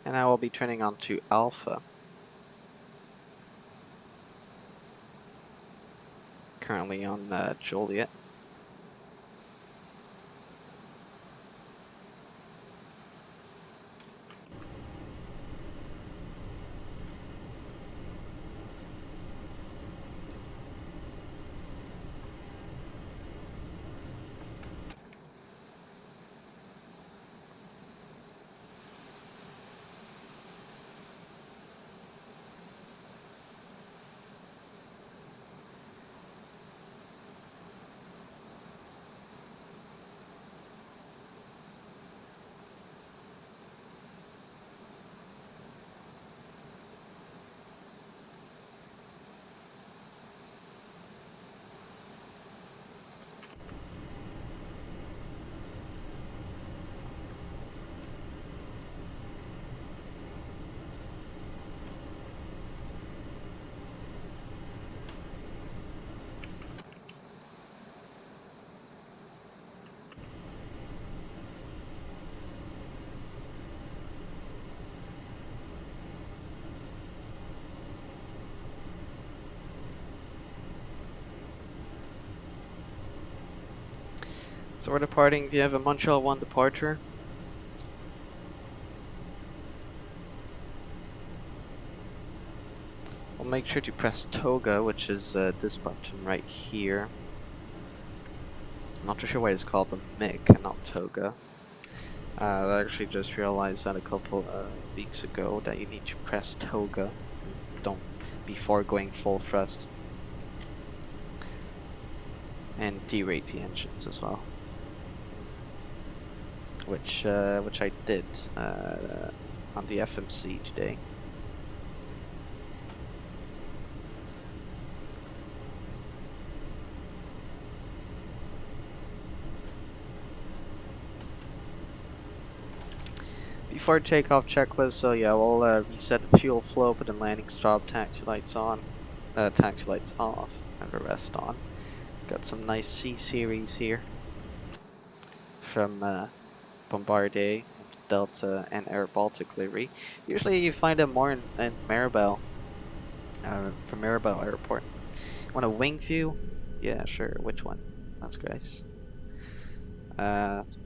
And I will be turning on to Alpha. Currently on Juliet. So we're departing. Do you have a Montreal 1 departure? We'll make sure to press toga, which is this button right here. I'm not too sure why it's called the MIG and not toga. I actually just realized that a couple weeks ago that you need to press toga and don't before going full thrust. And derate the engines as well. Which I did on the FMC today. Before takeoff checklist, so yeah, we'll reset the fuel flow, put the landing stop, taxi lights on, taxi lights off, and the rest on. Got some nice C series here from Bombardier, Delta, and Air Baltic livery. Usually you find them more in Maribel, from Maribel Airport. Want a wing view? Yeah, sure. Which one? That's nice.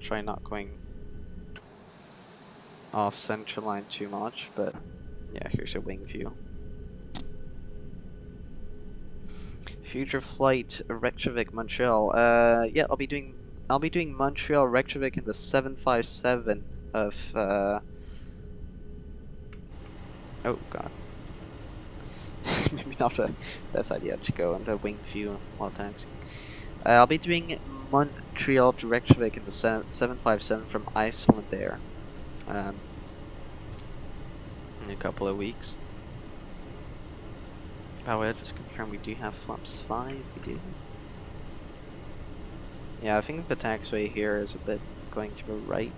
Try not going off central line too much, but yeah, here's a wing view. Future flight Reykjavik Montreal. Yeah, I'll be doing Montreal Reykjavik in the 757 of oh god. Maybe not the best idea to go on the wing view while taxiing. I'll be doing Montreal to Reykjavik in the 757 from Iceland there. In a couple of weeks. By the way, just confirm we do have flaps 5, we do. Yeah, I think the taxiway here is a bit going to the right.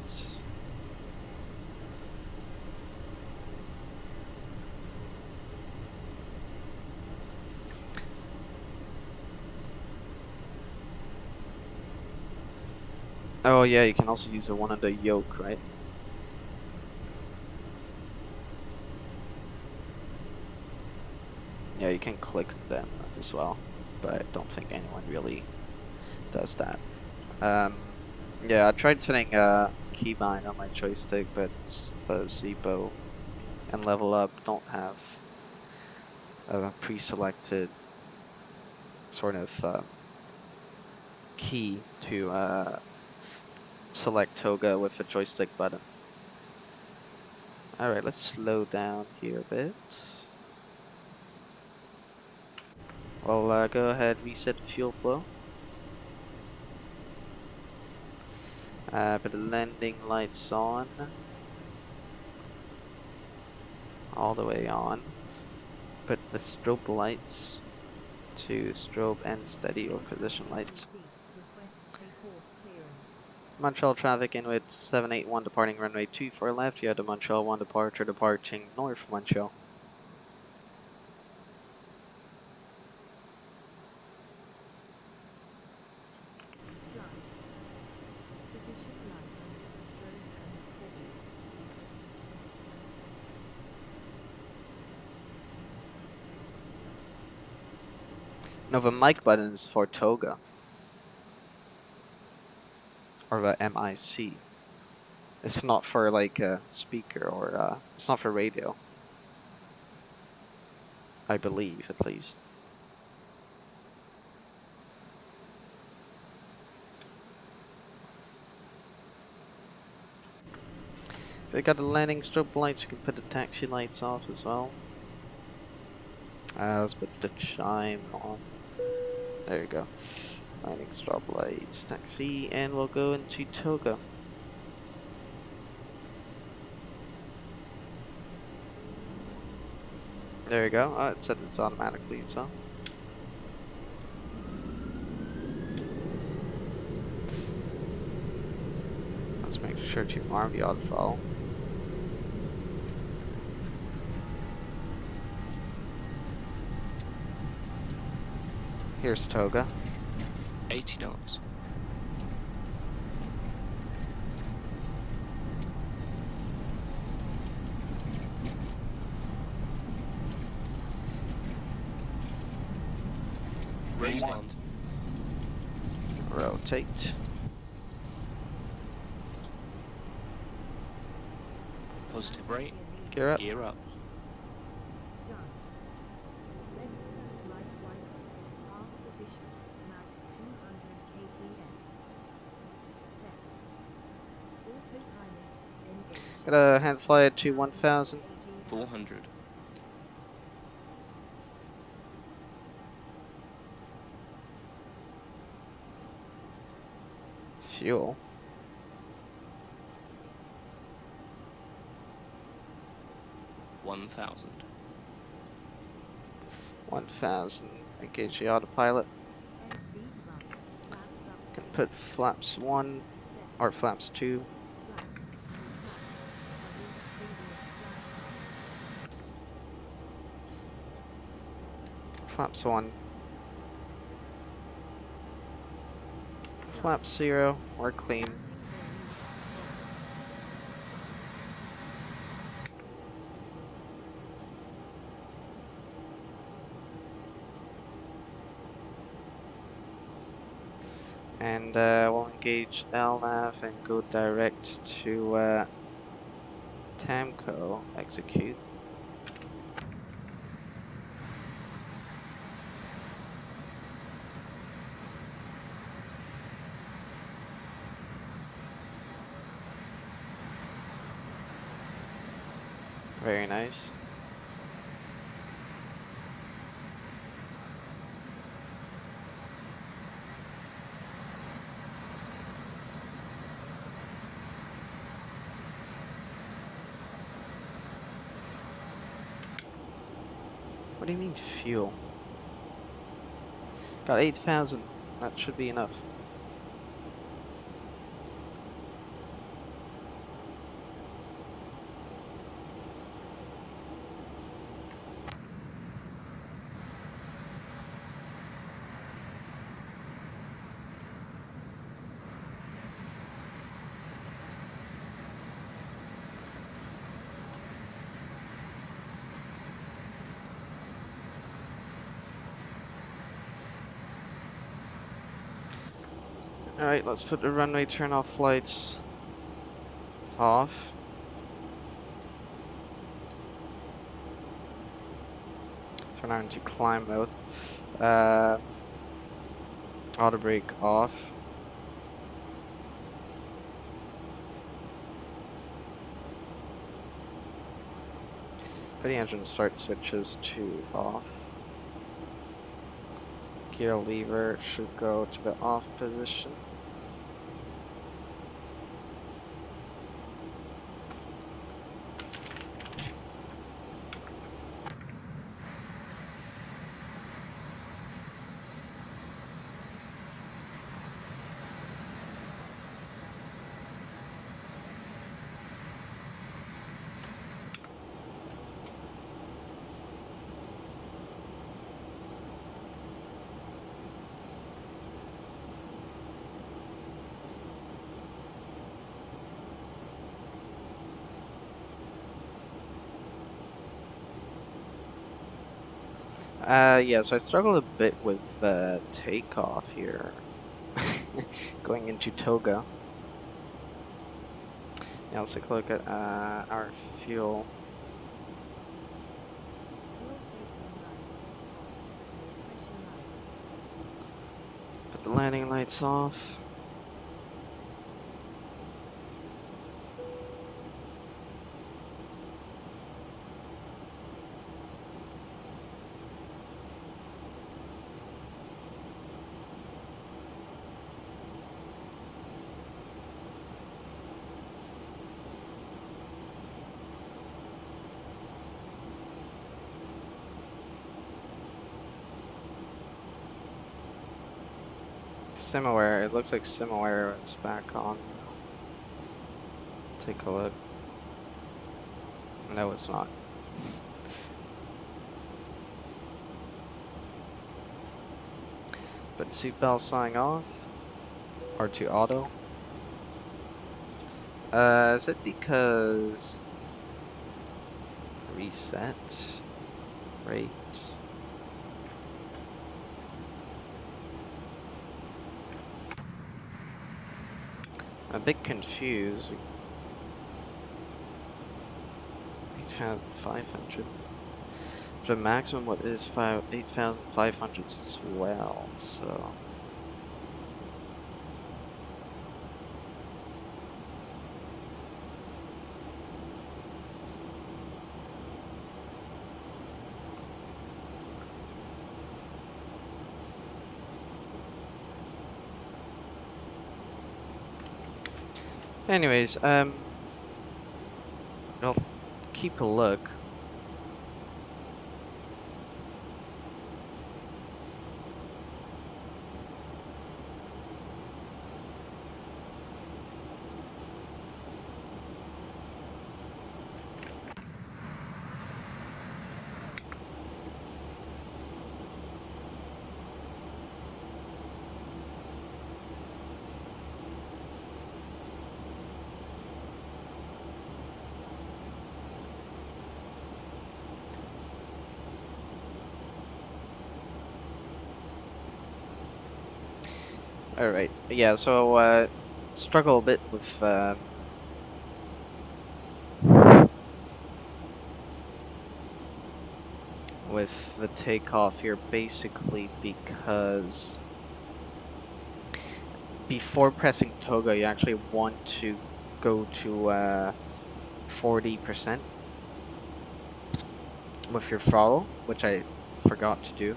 Oh yeah, you can also use the one on the yoke, right? Yeah, you can click them as well, but I don't think anyone really does that. Yeah, I tried setting a keybind on my joystick, but Zebo and LevelUp don't have a pre-selected sort of key to select toga with a joystick button. Alright, let's slow down here a bit. Well, go ahead, reset fuel flow. Put the landing lights on. All the way on. Put the strobe lights to strobe and steady or position lights. Montreal traffic Inuit 781 departing runway 24 left. You have the Montreal 1 departure departing north Montreal. No, the mic button is for toga. Or the MIC. It's not for like a speaker or it's not for radio. I believe, at least. So you got the landing strobe lights, you can put the taxi lights off as well. Let's put the chime on. There you go. Landing strobe lights, taxi, and we'll go into toga. There you go. Oh, it set this automatically as well. Let's make sure to arm the auto follow. Here's toga. 80 knots. Respond. Rotate. positive rate. Gear up. Gear up. Gotta hand fly it to 1000. 400. Fuel. 1000. 1000. Engage the autopilot. Can put flaps 1 or flaps 2. Flaps 1. Flaps 0. We're clean. And we'll engage LNAV and go direct to Tamco. Execute. Very nice. What do you mean fuel? Got 8,000. That should be enough. Alright, let's put the runway turn off lights off. Turn on to climb mode. Auto brake off. Put the engine start switches to off. Gear lever should go to the off position. Yeah, so I struggled a bit with takeoff here. Going into Toga. Yeah, let's take a look at our fuel. Put the landing lights off. Similar, it looks like Similar is back on. Take a look. No, it's not. But seatbelt sign off. Or to auto. Is it because reset rate? I'm a bit confused. 8,500. The maximum what is 8,500 as well, so. Anyways, I'll keep a look. All right, yeah. So struggle a bit with the takeoff here, basically because before pressing toga, you actually want to go to 40% with your throttle, which I forgot to do.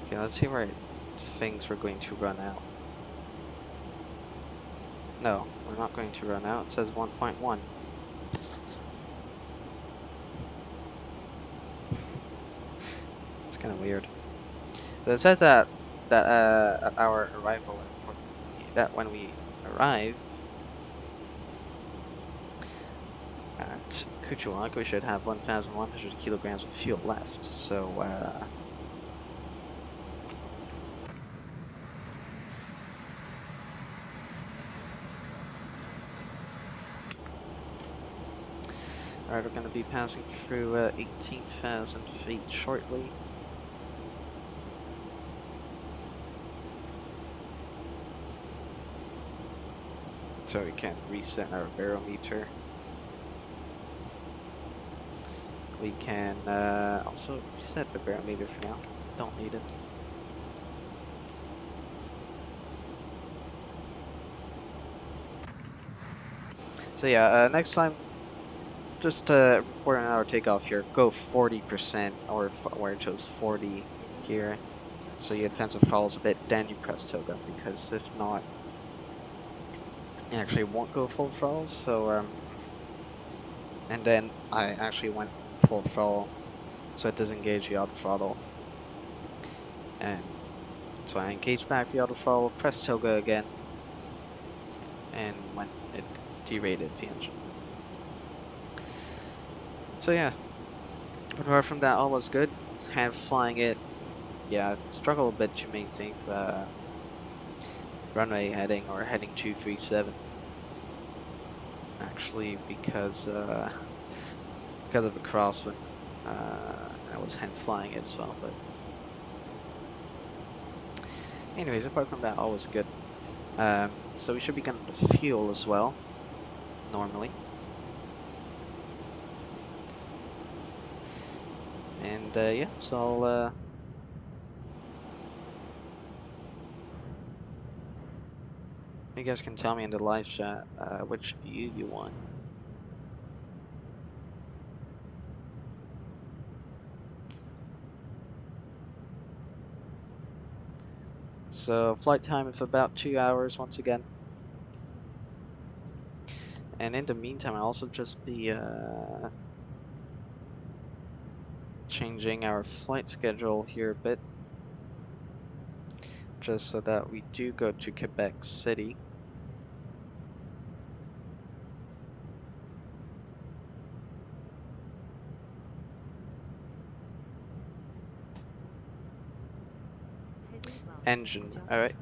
Okay, let's see where things were going to run out. No, we're not going to run out. It says 1.1. It's kind of weird. So it says that at our arrival, that when we arrive at Kuujjuaq, we should have 1,100 kilograms of fuel left. So alright, we're going to be passing through 18,000 feet shortly. So we can reset our barometer. We can also reset the barometer for now. Don't need it. So yeah, next time, just report on our takeoff here. Go 40%, or where it shows 40 here. So you advance the throttles a bit, then you press toga, because if not, you actually won't go full throttle. So and then I actually went full throttle, so it doesn't engage the auto throttle. And so I engaged back the auto throttle, pressed toga again, and when it derated the engine. So yeah, but apart from that, all was good. Hand flying it, yeah, struggle a bit to maintain the runway heading, or heading 237. Actually, because of the crosswind, I was hand flying it as well. But anyways, apart from that, all was good. So we should be getting the fuel as well, normally. And yeah, so I'll you guys can tell me in the live chat which view you want. So flight time is about 2 hours once again. And in the meantime, I'll also just be changing our flight schedule here a bit, just so that we do go to Quebec City. Engine, alright.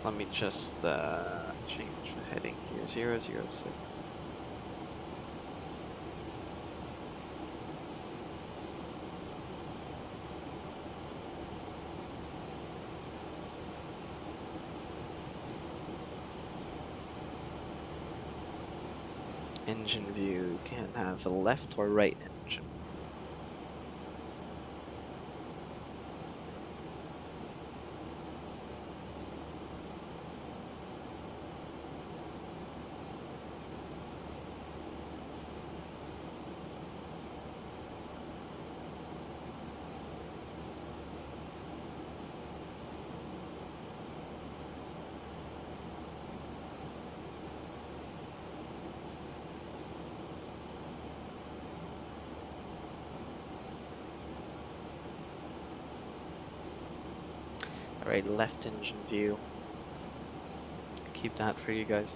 Let me just change the heading here, 006. engine view can have a left or right engine. Alright, left engine view. Keep that for you guys.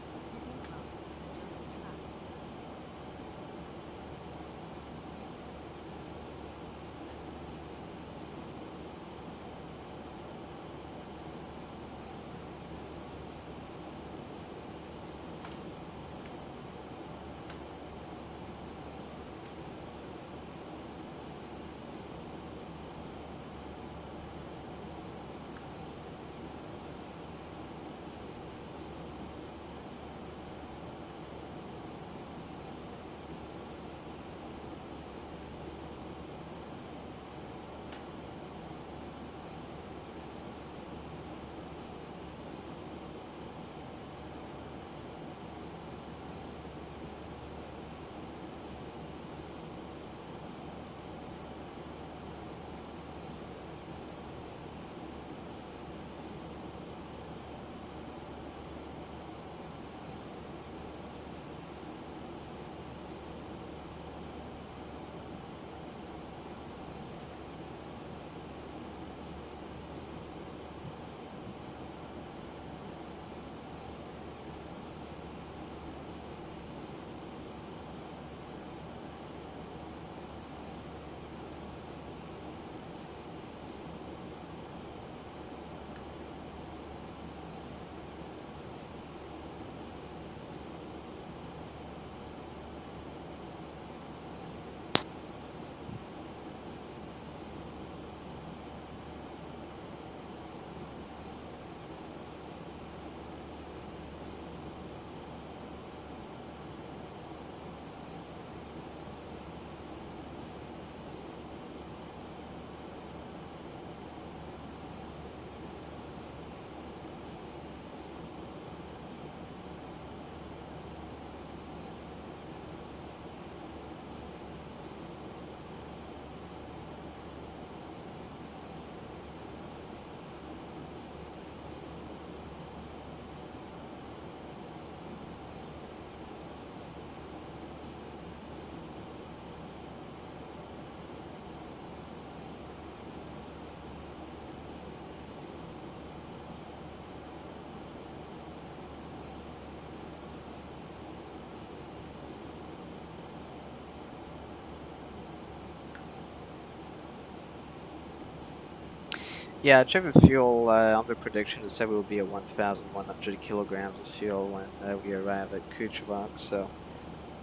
Yeah, driven fuel under prediction is said will be at 1,100 kilograms of fuel when we arrive at Kuujjuaq, so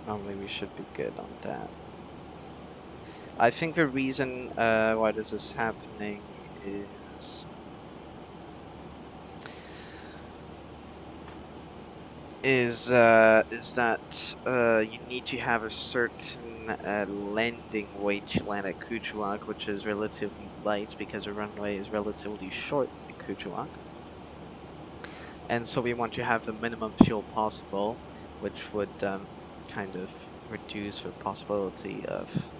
normally we should be good on that. I think the reason why this is happening is that you need to have a certain landing weight to land at Kuujjuaq, which is relatively light because the runway is relatively short at Kuujjuaq. And so we want to have the minimum fuel possible, which would kind of reduce the possibility of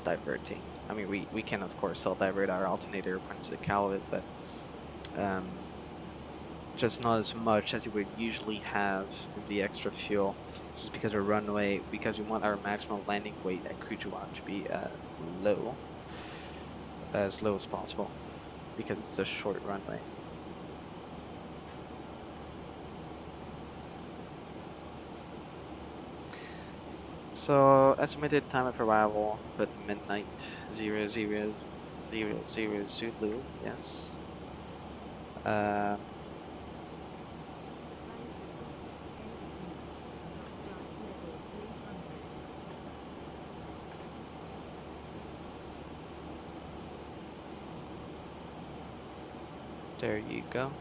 diverting. I mean, we can of course still divert our alternator points to Calvit, but just not as much as you would usually have in the extra fuel, just because our runway, because we want our maximum landing weight at Kuujjuaq to be low, as low as possible, because it's a short runway. So estimated time of arrival, put midnight 0000 Zulu, yes. There you go.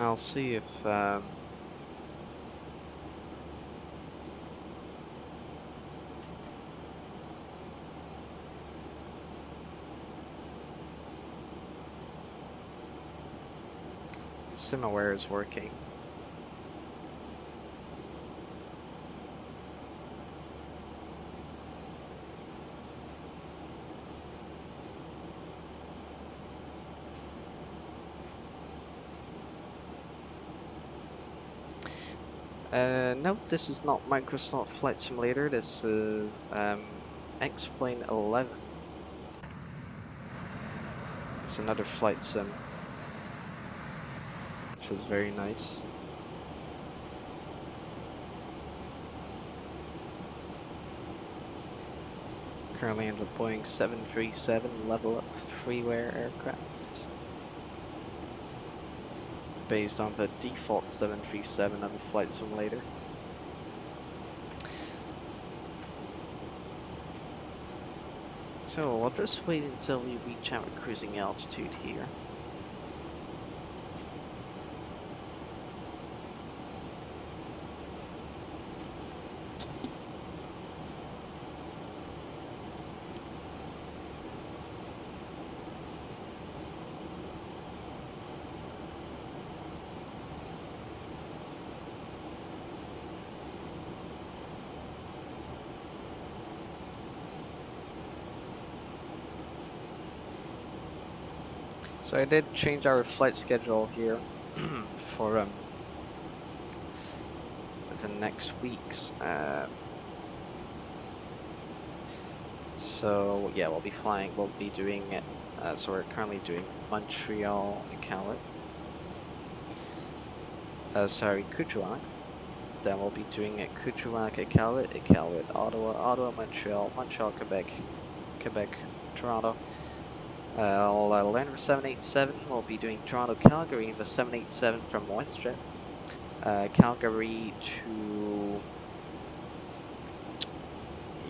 I'll see if SimAware is working. No, this is not Microsoft Flight Simulator. This is X-Plane 11. It's another flight sim, which is very nice. Currently in the Boeing 737 LevelUp freeware aircraft, based on the default 737 of the Flight Simulator. So I'll just wait until we reach our cruising altitude here. So I did change our flight schedule here for the next weeks. So yeah, we'll be doing it. So we're currently doing Montreal, Iqaluit. Kuujjuaq. Then we'll be doing it Kuujjuaq, Iqaluit, Ottawa, Montreal, Quebec, Toronto. I'll land with 787. We'll be doing Toronto, Calgary, the 787 from WestJet. Calgary to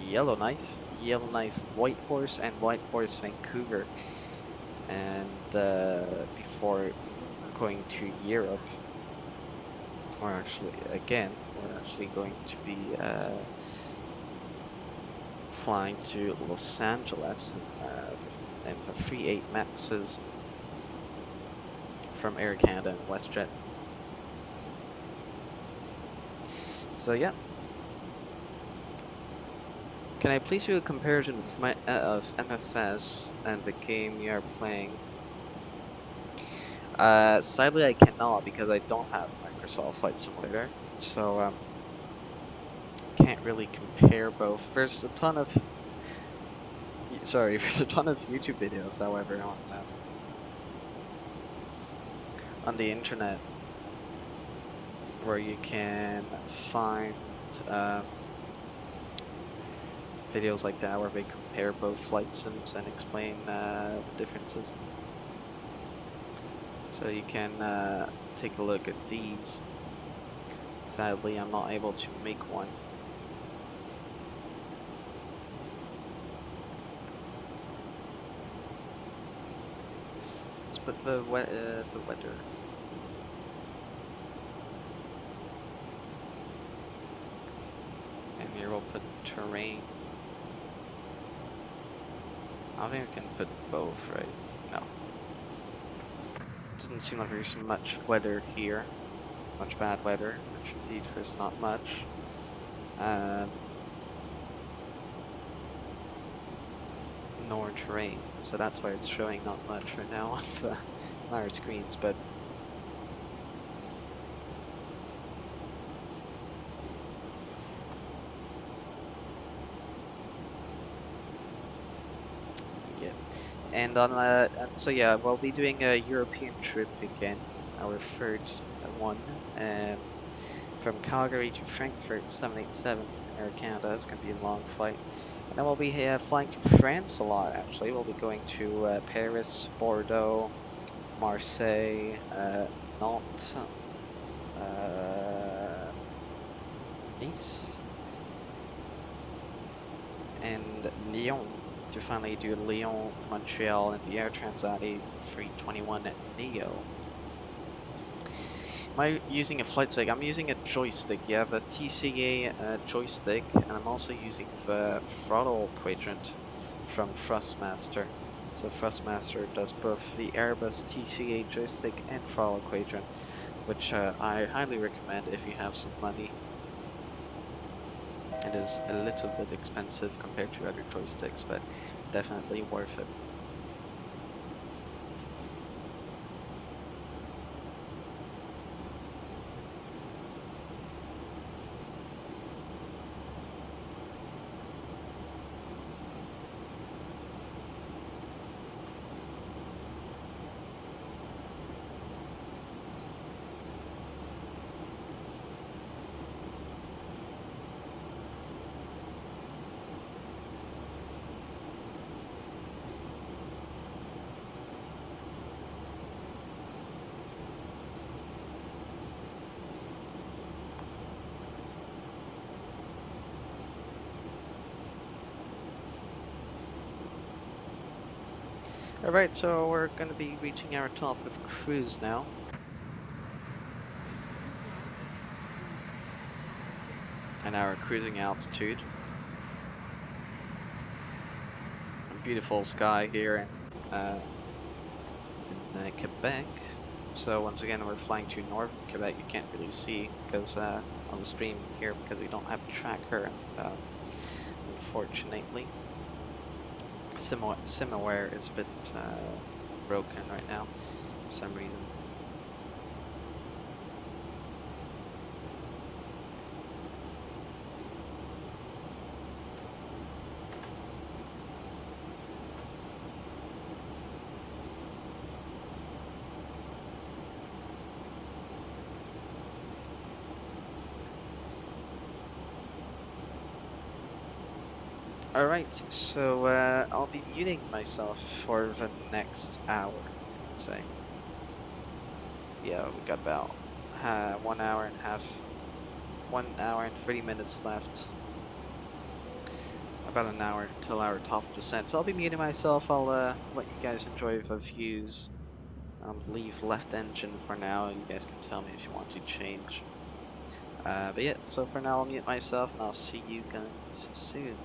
Yellowknife, Whitehorse, and Whitehorse, Vancouver. And before going to Europe, or actually, again, we're actually going to be flying to Los Angeles and the 38 Maxes from Air Canada and WestJet. So yeah. Can I please do a comparison of MFS and the game you are playing? Sadly I cannot because I don't have Microsoft Flight Simulator, so can't really compare both. There's a ton of YouTube videos, however, on the internet where you can find videos like that where they compare both flight sims and explain the differences. So you can take a look at these. Sadly, I'm not able to make one. Let's put the weather. And here we'll put terrain. I think we can put both, right? No. Doesn't seem like there's much weather here. Much bad weather, which indeed there's not much. Nor terrain, so that's why it's showing not much right now on our screens, but yeah. And so yeah, we'll be doing a European trip again, our third one, from Calgary to Frankfurt, 787 Air Canada. It's going to be a long flight. And then we'll be flying to France a lot, actually. We'll be going to Paris, Bordeaux, Marseille, Nantes, Nice, and Lyon, to finally do Lyon, Montreal, and the Air Transat A321 Neo. Am I using a flight stick? I'm using a joystick. You have a TCA joystick, and I'm also using the throttle quadrant from Thrustmaster. So Thrustmaster does both the Airbus TCA joystick and throttle quadrant, which I highly recommend if you have some money. It is a little bit expensive compared to other joysticks, but definitely worth it. Alright, so we're going to be reaching our top of cruise now. And our cruising altitude. A beautiful sky here in Quebec. So once again, we're flying to northern Quebec. You can't really see because on the stream here because we don't have a tracker, unfortunately. Simaware is a bit broken right now for some reason. Alright, so I'll be muting myself for the next hour, I'd say. Yeah, we got about 1 hour and a half, 1 hour and 30 minutes left. About an hour until our top descent. So I'll be muting myself. I'll let you guys enjoy the views. I'll leave left engine for now. You guys can tell me if you want to change. But yeah, so for now I'll mute myself and I'll see you guys soon.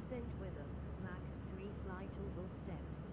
Descent weather, max 3 flight oval steps.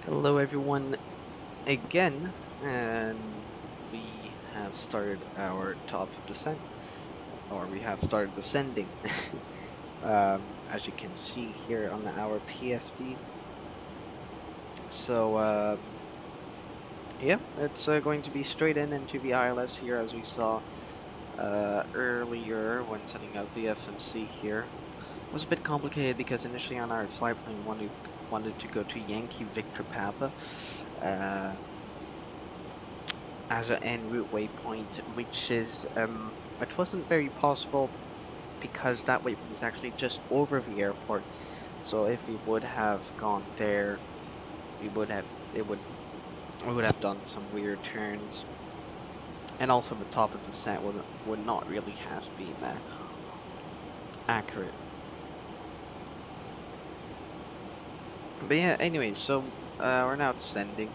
Hello everyone again, and we have started our top descent, or we have started descending. As you can see here on our PFD. So yeah, it's going to be straight into the ILS here, as we saw earlier when setting up the FMC here. It was a bit complicated because initially on our flight plan wanted to go to Yankee Victor Papa as an en route waypoint, which wasn't very possible because that waypoint is actually just over the airport. So if we would have gone there, we would have done some weird turns, and also the top of the set would not really have been accurate. But yeah, anyway, so we're now descending.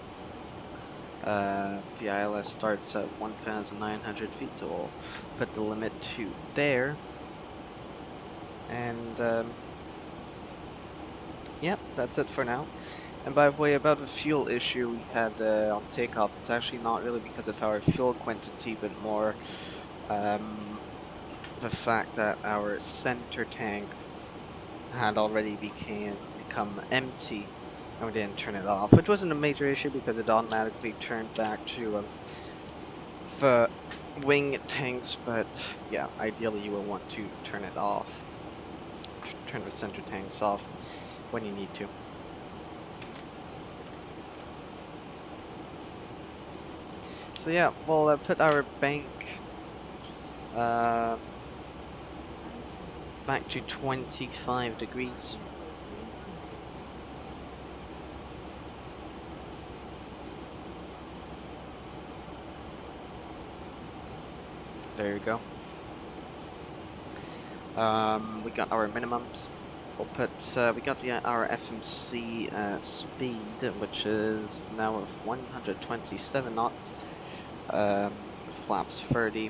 The ILS starts at 1,900 feet, so we'll put the limit to there. And yeah, that's it for now. And by the way, about the fuel issue we had on takeoff, it's actually not really because of our fuel quantity, but more the fact that our center tank had already become empty, and we didn't turn it off, which wasn't a major issue because it automatically turned back to the wing tanks. But yeah, ideally you will want to turn it off, turn the center tanks off when you need to. So yeah, we'll put our bank back to 25 degrees. There you go. We got our minimums. We'll put we got our FMC speed, which is now of 127 knots. Flaps 30.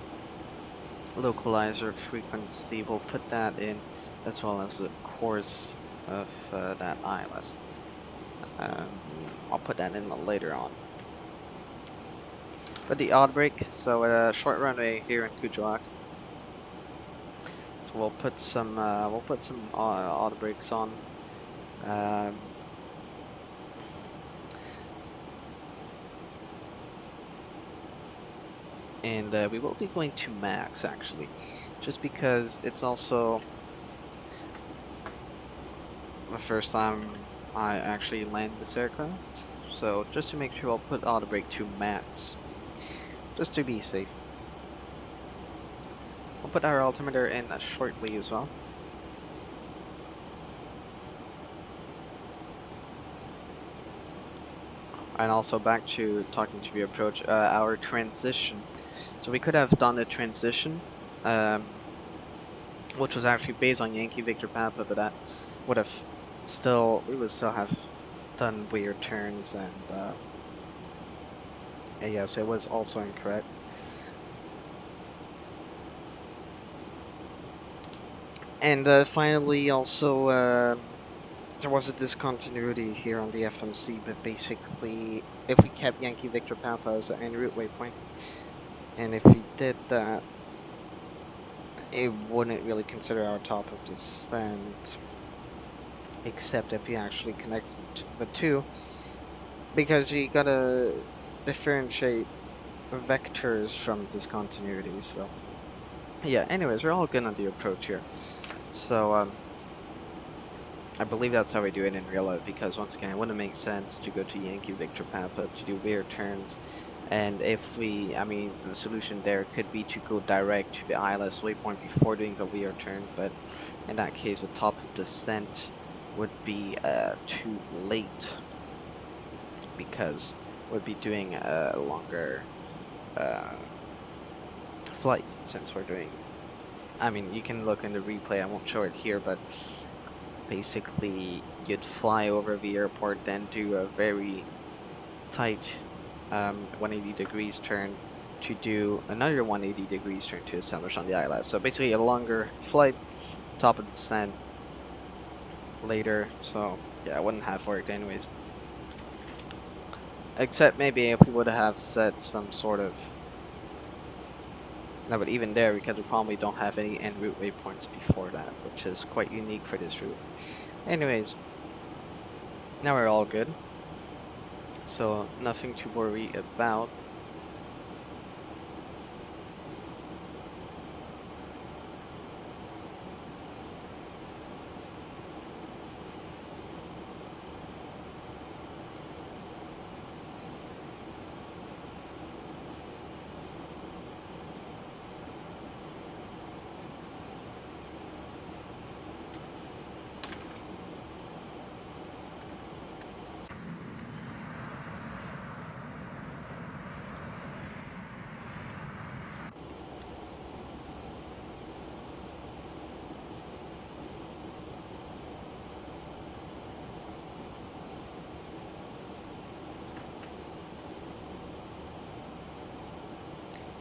Localizer frequency, we'll put that in, as well as the course of that ILS. I'll put that in later on. But the odd brake, so short runway here in Kuujjuaq. So we'll put some odd brakes on. And we will be going to max, actually, just because it's also the first time I actually land this aircraft. So just to make sure, I'll put auto brake to max, just to be safe. We'll put our altimeter in shortly as well. And also back to talking to the approach, our transition. So we could have done a transition, which was actually based on Yankee Victor Papa, but that would have we would still have done weird turns, and yes, it was also incorrect. And finally, also, there was a discontinuity here on the FMC, but basically, if we kept Yankee Victor Papa as an en route waypoint, and if we did that, it wouldn't really consider our top of descent, except if we actually connect the two, because you gotta differentiate vectors from discontinuities. So yeah, anyways, we're all good on the approach here. So I believe that's how we do it in real life, because once again, it wouldn't make sense to go to Yankee Victor Papa to do weird turns. And if the solution there could be to go direct to the ILS waypoint before doing the weird turn, but in that case, the top of descent would be too late, because we'd be doing a longer flight, since we're doing, you can look in the replay, I won't show it here, but basically you'd fly over the airport, then do a very tight 180 degrees turn to do another 180 degrees turn to establish on the ILS. So basically a longer flight, top of descent later. So yeah, it wouldn't have worked anyways. Except maybe if we would have set some sort of... No, but even there, because we probably don't have any en route waypoints before that, which is quite unique for this route. Anyways, now we're all good. So nothing to worry about.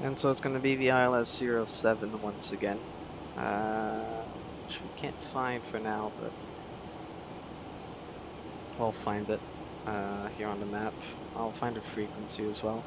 And so it's going to be the ILS 07 once again, which we can't find for now, but we'll find it here on the map. I'll find a frequency as well.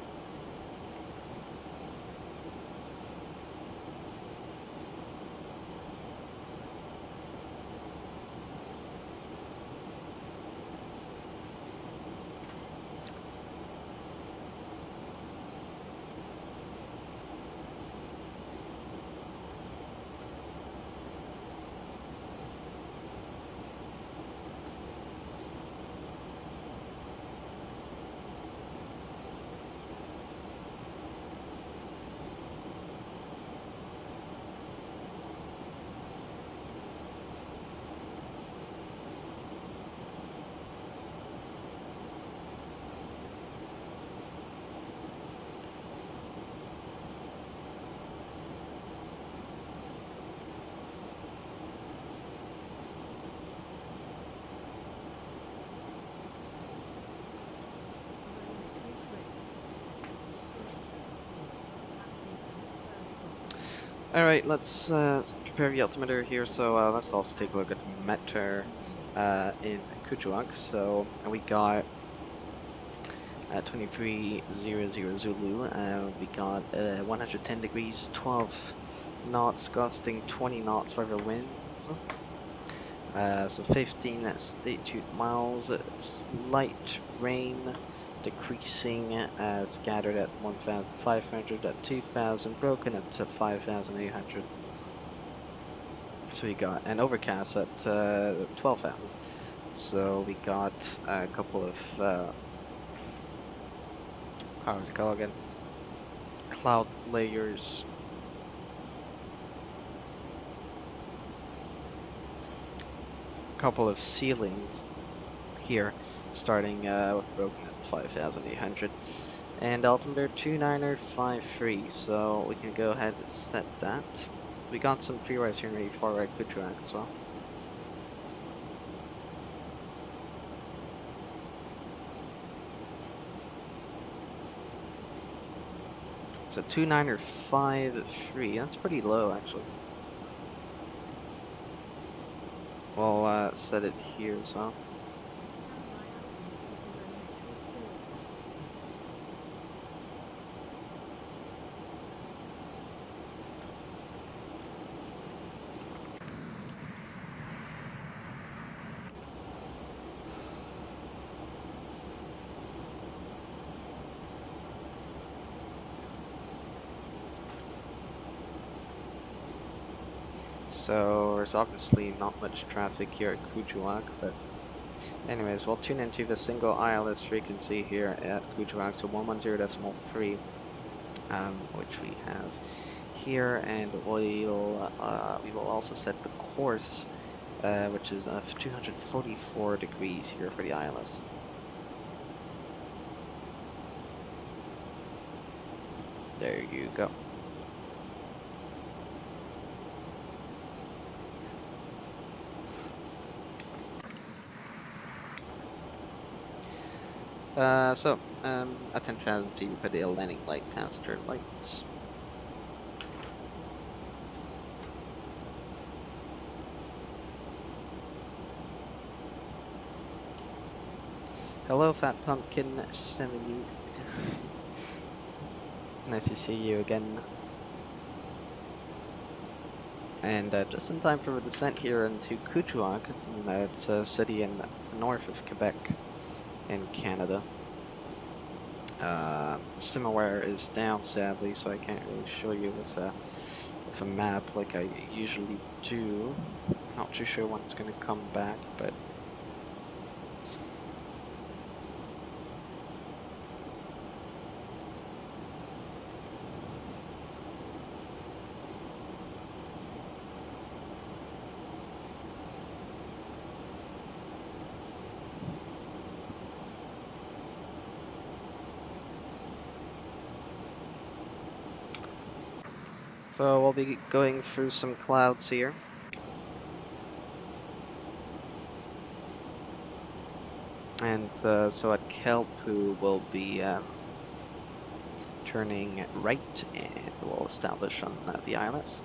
Alright, let's prepare the altimeter here, so let's also take a look at the meter in Kuujjuaq. So we got 2300 Zulu, we got 110 degrees, 12 knots, gusting 20 knots for the winds. So 15 statute miles, slight rain, decreasing, scattered at 1,500, at 2,000, broken at 5,800. So we got an overcast at 12,000. So we got a couple of, how would you call it again? Cloud layers. Couple of ceilings here, starting with broken at 5,800 and altimeter 2953. So we can go ahead and set that. We got some free rise here in far right Kuujjuaq as well. So 2953. That's pretty low actually. We'll set it here as well. So there's obviously not much traffic here at Kuujjuaq, but anyways, we'll tune into the single ILS frequency here at Kuujjuaq to 110.3, which we have here, and we will also set the course, which is of 244 degrees here for the ILS. There you go. At 10,000 feet, we put the landing light passenger lights. Hello, Fat Pumpkin 70. Nice to see you again. And just in time for a descent here into Kuujjuaq. It's a city in the north of Quebec in Canada. Similar is down, sadly, so I can't really show you with a map like I usually do. Not too sure when it's going to come back, but so we'll be going through some clouds here. And so at Kelpu we'll be turning right, and we'll establish on the Aylex.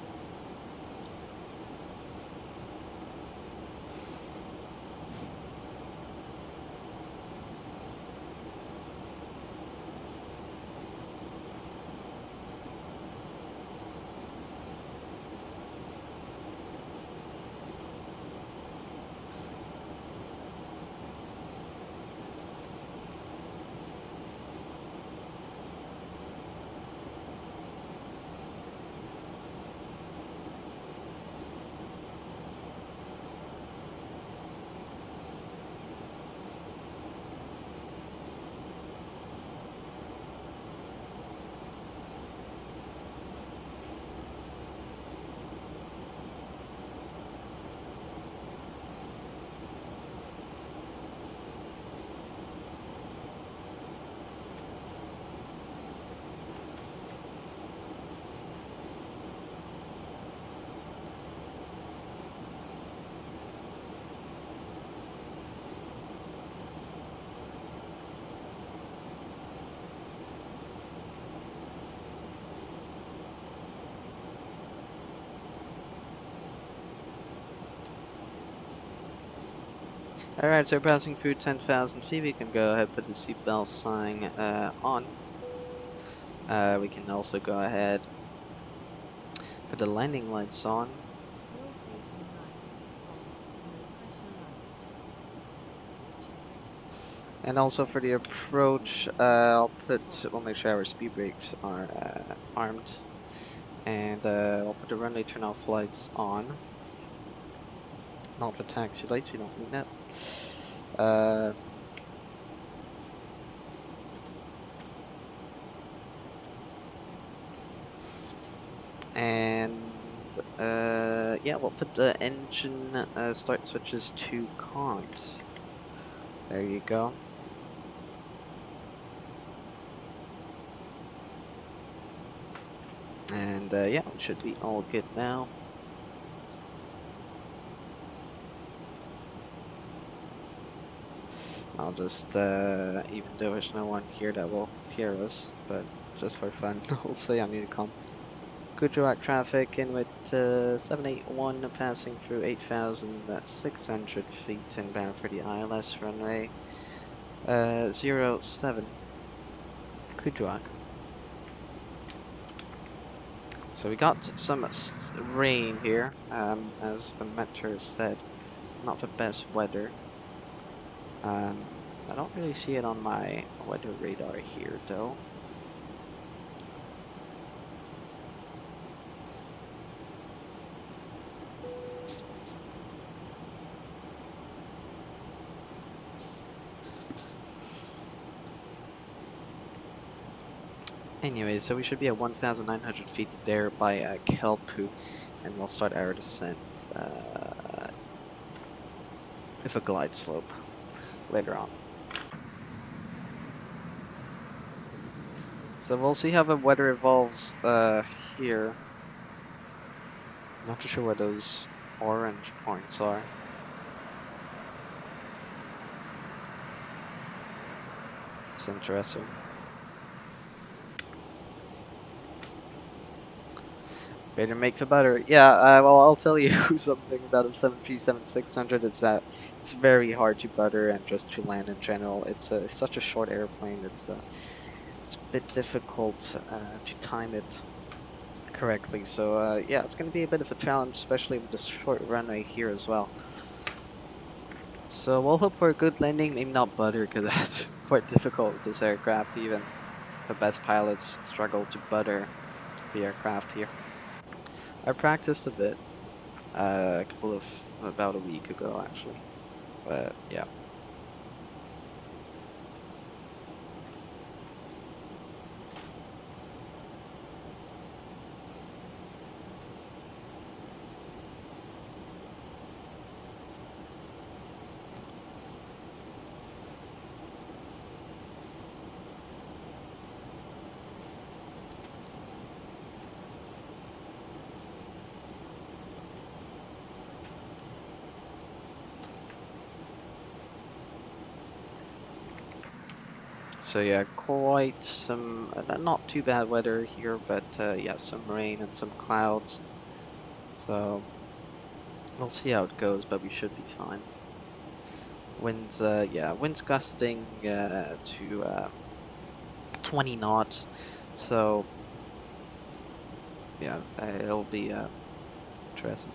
Alright, so we're passing through 10,000 feet. We can go ahead and put the seatbelt sign on. We can also go ahead put the landing lights on. Full facing lights on. No pressure lights. Checked. And also for the approach, we'll make sure our speed brakes are armed. And I'll put the runway turn off lights on. Not the taxi lights, we don't need that. And yeah, we'll put the engine start switches to cogs. There you go. And yeah, we should be all good now. I'll just, even though there's no one here that will hear us, but just for fun, I'll say I'm Unicom. Kuujjuaq traffic, Inuit 781 passing through 8,600 feet inbound for the ILS runway 07 Kuujjuaq. So we got some rain here, as the mentor said, not the best weather. I don't really see it on my weather radar here though. Anyway, so we should be at 1,900 feet there by Kelpu, and we'll start our descent with a glide slope later on. So we'll see how the weather evolves here. Not too sure what those orange points are. It's interesting. Ready to make the butter? Yeah, well, I'll tell you something about a 737-600 is that it's very hard to butter and just to land in general. It's such a short airplane. It's a bit difficult to time it correctly. So yeah, it's going to be a bit of a challenge, especially with this short runway here as well. So we'll hope for a good landing, maybe not butter, because that's quite difficult with this aircraft. Even the best pilots struggle to butter the aircraft here. I practiced a bit, about a week ago actually, but yeah. So yeah, quite some, not too bad weather here, but yeah, some rain and some clouds. So we'll see how it goes, but we should be fine. Winds, yeah, winds gusting to 20 knots. So yeah, it'll be interesting.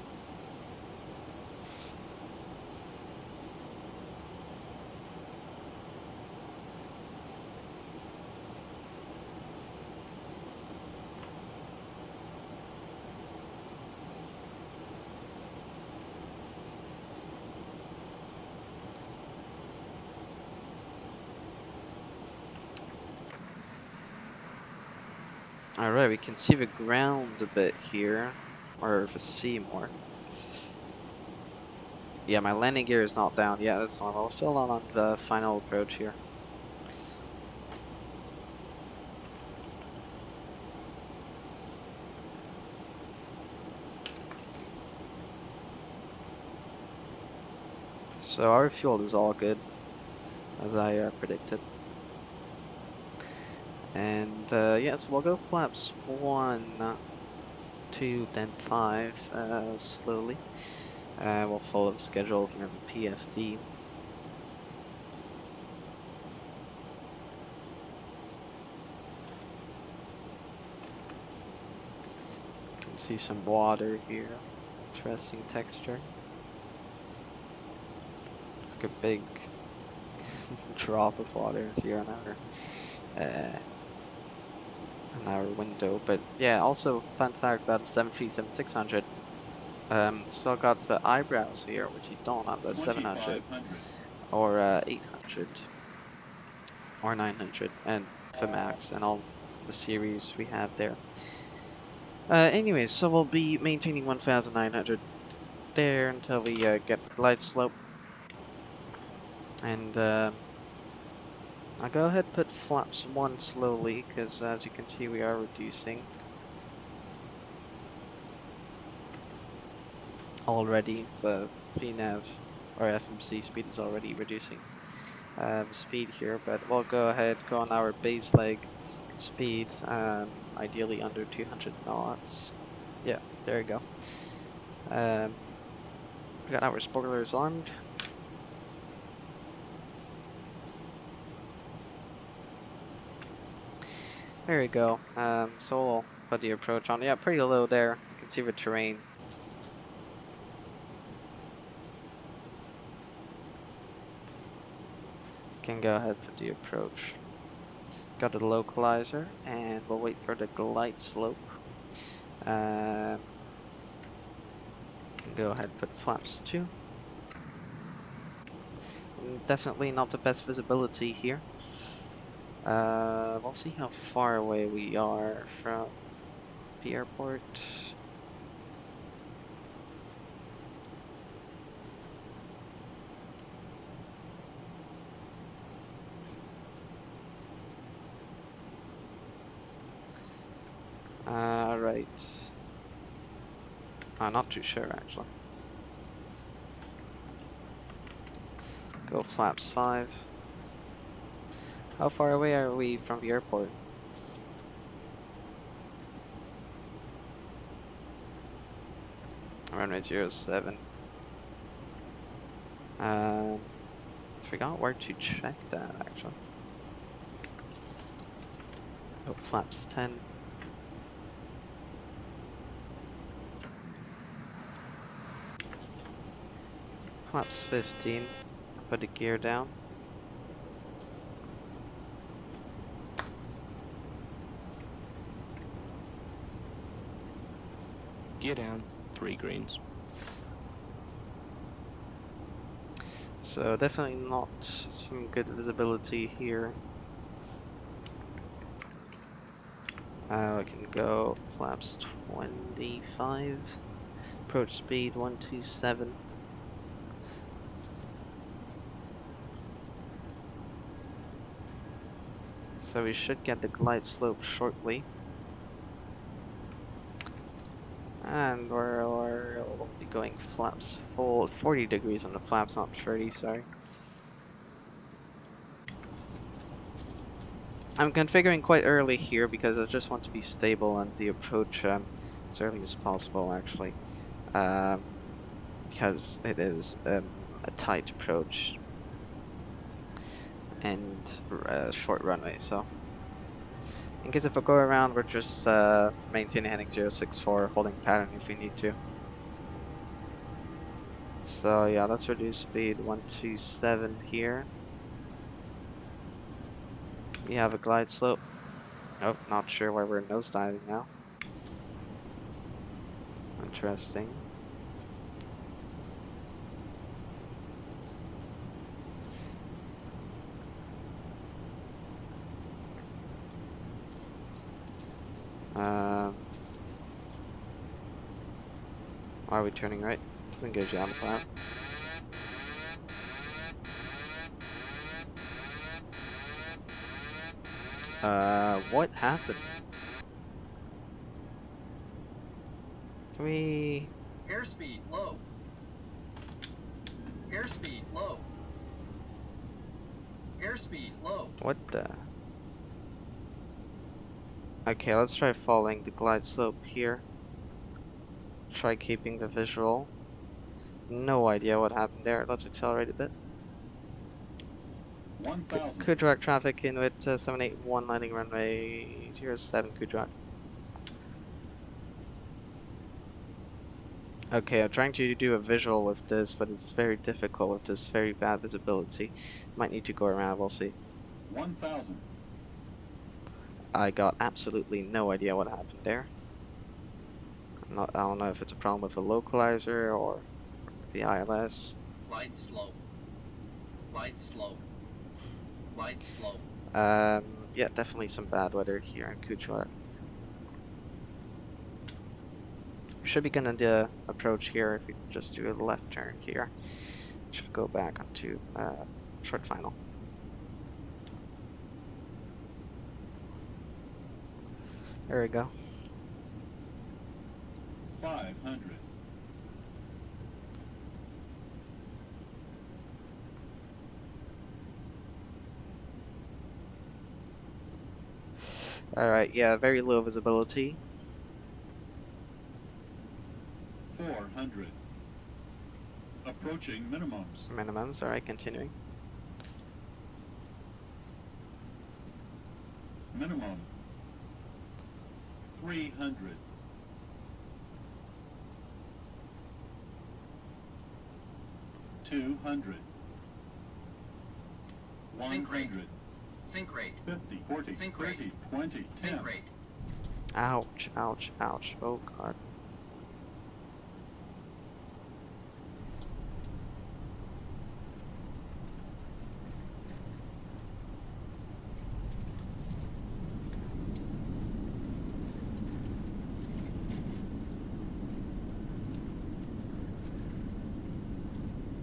Alright, we can see the ground a bit here, or the sea more. Yeah, my landing gear is not down. Yeah, that's normal. Still not on the final approach here. So our fuel is all good, as I predicted. And yes, we'll go flaps 1, 2, then 5 slowly. We'll follow the schedule here in the PFD. You can see some water here. Interesting texture. Like a big drop of water here on our window. But yeah, also fun fact about the 737-600. Still got the eyebrows here, which you don't on the 700 or 800 or 900 and the Max and all the series we have there. Anyways, so we'll be maintaining 1900 there until we get the glide slope. And I'll go ahead and put flaps 1 slowly, because as you can see we are reducing already. The VNAV or FMC speed is already reducing the speed here, but we'll go ahead, go on our base leg speed, ideally under 200 knots. Yeah, there you go. We got our spoilers armed. There you go. So we'll put the approach on. Yeah, pretty low there. You can see the terrain. Can go ahead for the approach. Got the localizer, and we'll wait for the glide slope. Go ahead and put flaps 2. Definitely not the best visibility here. We'll see how far away we are from the airport. Right. I'm not too sure actually. Go flaps 5. How far away are we from the airport? Runway 07. Forgot where to check that actually. Oh, flaps 10. Flaps 15. Put the gear down. Gear down, 3 greens. So definitely not some good visibility here. We can go flaps 25. Approach speed 127. So we should get the glide slope shortly. And we'll be going flaps full 40 degrees on the flaps, not 30, sorry. I'm configuring quite early here because I just want to be stable on the approach as early as possible actually. Because it is a tight approach and short runway, so in case if I go around, we're just maintaining heading 064, holding pattern if we need to. So yeah, let's reduce speed 127 here. We have a glide slope. Oh, not sure why we're nosediving now. Interesting. Why are we turning right? Doesn't give you on the plan. What happened? Can we... Airspeed low. Airspeed low. Airspeed low. What the... Okay, let's try following the glide slope here. Try keeping the visual. No idea what happened there. Let's accelerate a bit. 1,000. Kuujjuaq traffic, Inuit 781 landing runway 07 Kuujjuaq. Okay, I'm trying to do a visual with this, but it's very difficult with this very bad visibility. Might need to go around, we'll see. 1,000. I got absolutely no idea what happened there. I don't know if it's a problem with the localizer or the ILS. Glide slow. Glide slow. Glide slow. Yeah, definitely some bad weather here in Kuujjuaq. We should be gonna do approach here if we just do a left turn here. Should go back onto short final. There we go. 500. Alright, yeah, very low visibility. 400. Approaching minimums. Minimums, alright, continuing. Minimum. 300. 200. Sync rate. 100. Sync rate. 50, 40, Sync 30, rate. 20, 10. Sync rate. Ouch, ouch, ouch. Oh god.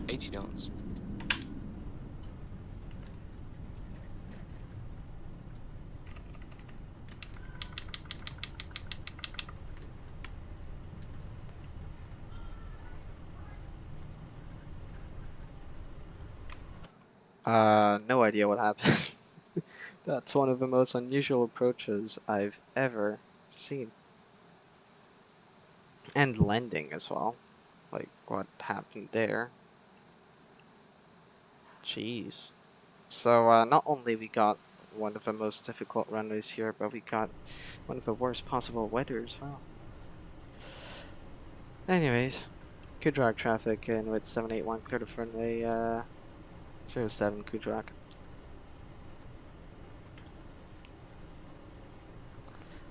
$80. No idea what happened. That's one of the most unusual approaches I've ever seen. And landing as well. what happened there. Jeez. So not only we got one of the most difficult runways here, but we got one of the worst possible weather as well. Anyways, Kuujjuaq traffic in with 781 clear to runway 07 Kuujjuaq.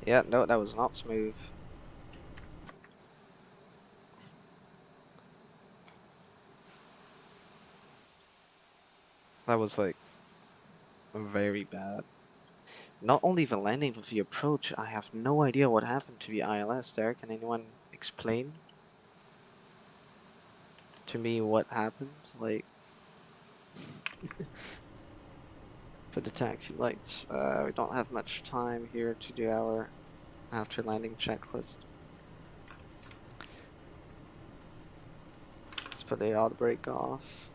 Yeah, no, that was not smooth. That was like very bad. Not only the landing, but the approach. I have no idea what happened to the ILS there. Can anyone explain to me what happened? Like, for the taxi lights, we don't have much time here to do our after landing checklist. Let's put the auto brake off.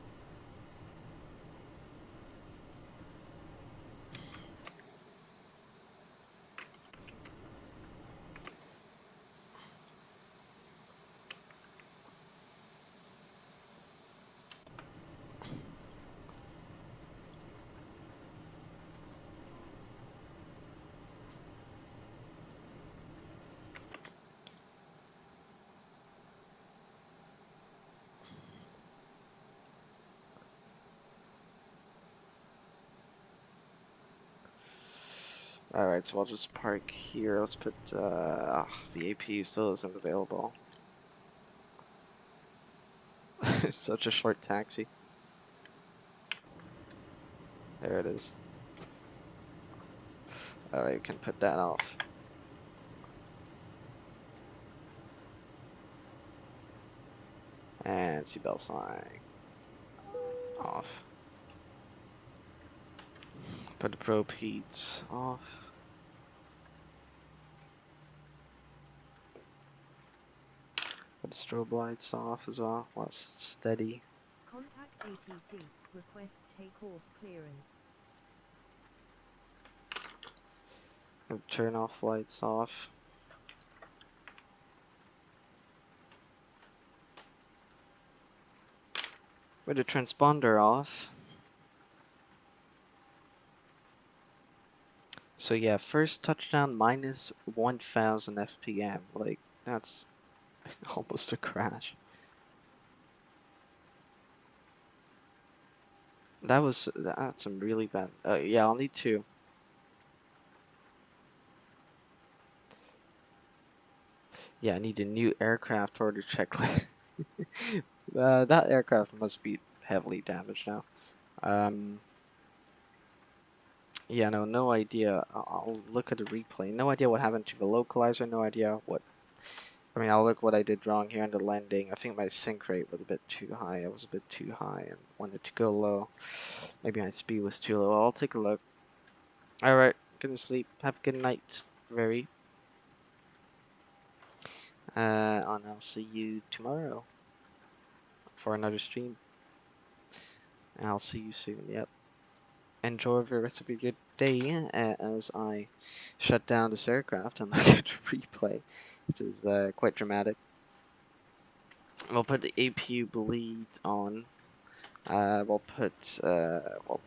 Alright, so I'll just park here. Let's put, the AP still isn't available. Such a short taxi. There it is. Alright, we can put that off. And seatbelt sign off. Put the probe heats off. Put the strobe lights off as well while it's steady. Contact ATC. Request takeoff clearance. And turn off lights off. With the transponder off. So yeah, first touchdown minus 1000 FPM. Like, that's almost a crash. That's some really bad. Yeah, I'll need to. Yeah, I need a new aircraft order checklist. That aircraft must be heavily damaged now. Yeah, no idea. I'll look at the replay. No idea what happened to the localizer. No idea what. I mean, I'll look what I did wrong here on the landing. I think my sync rate was a bit too high. I was a bit too high and wanted to go low. Maybe my speed was too low. I'll take a look. Alright, gonna sleep. Have a good night. Very. And I'll see you tomorrow for another stream. And I'll see you soon. Yep. Enjoy the rest of your good day as I shut down this aircraft and look at the replay, which is quite dramatic. We'll put the APU bleed on. We'll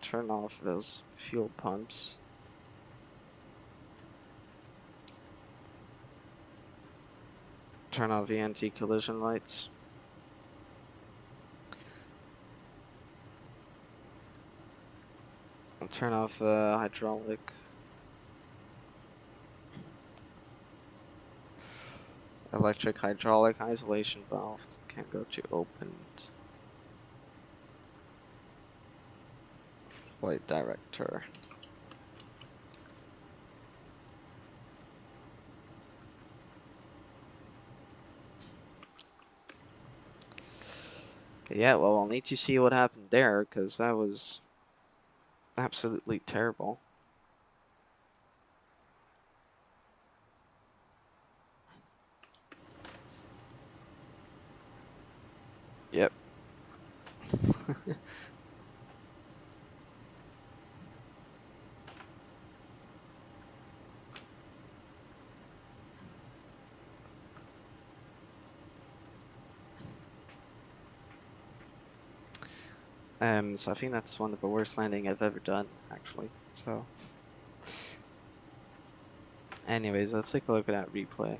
turn off those fuel pumps. Turn off the anti-collision lights. I'll turn off hydraulic. Electric hydraulic isolation valve. Can't go to opened. Flight director. Yeah, well, I'll need to see what happened there, because that was absolutely terrible. Yep. So I think that's one of the worst landing I've ever done, actually. So, anyways, let's take a look at that replay.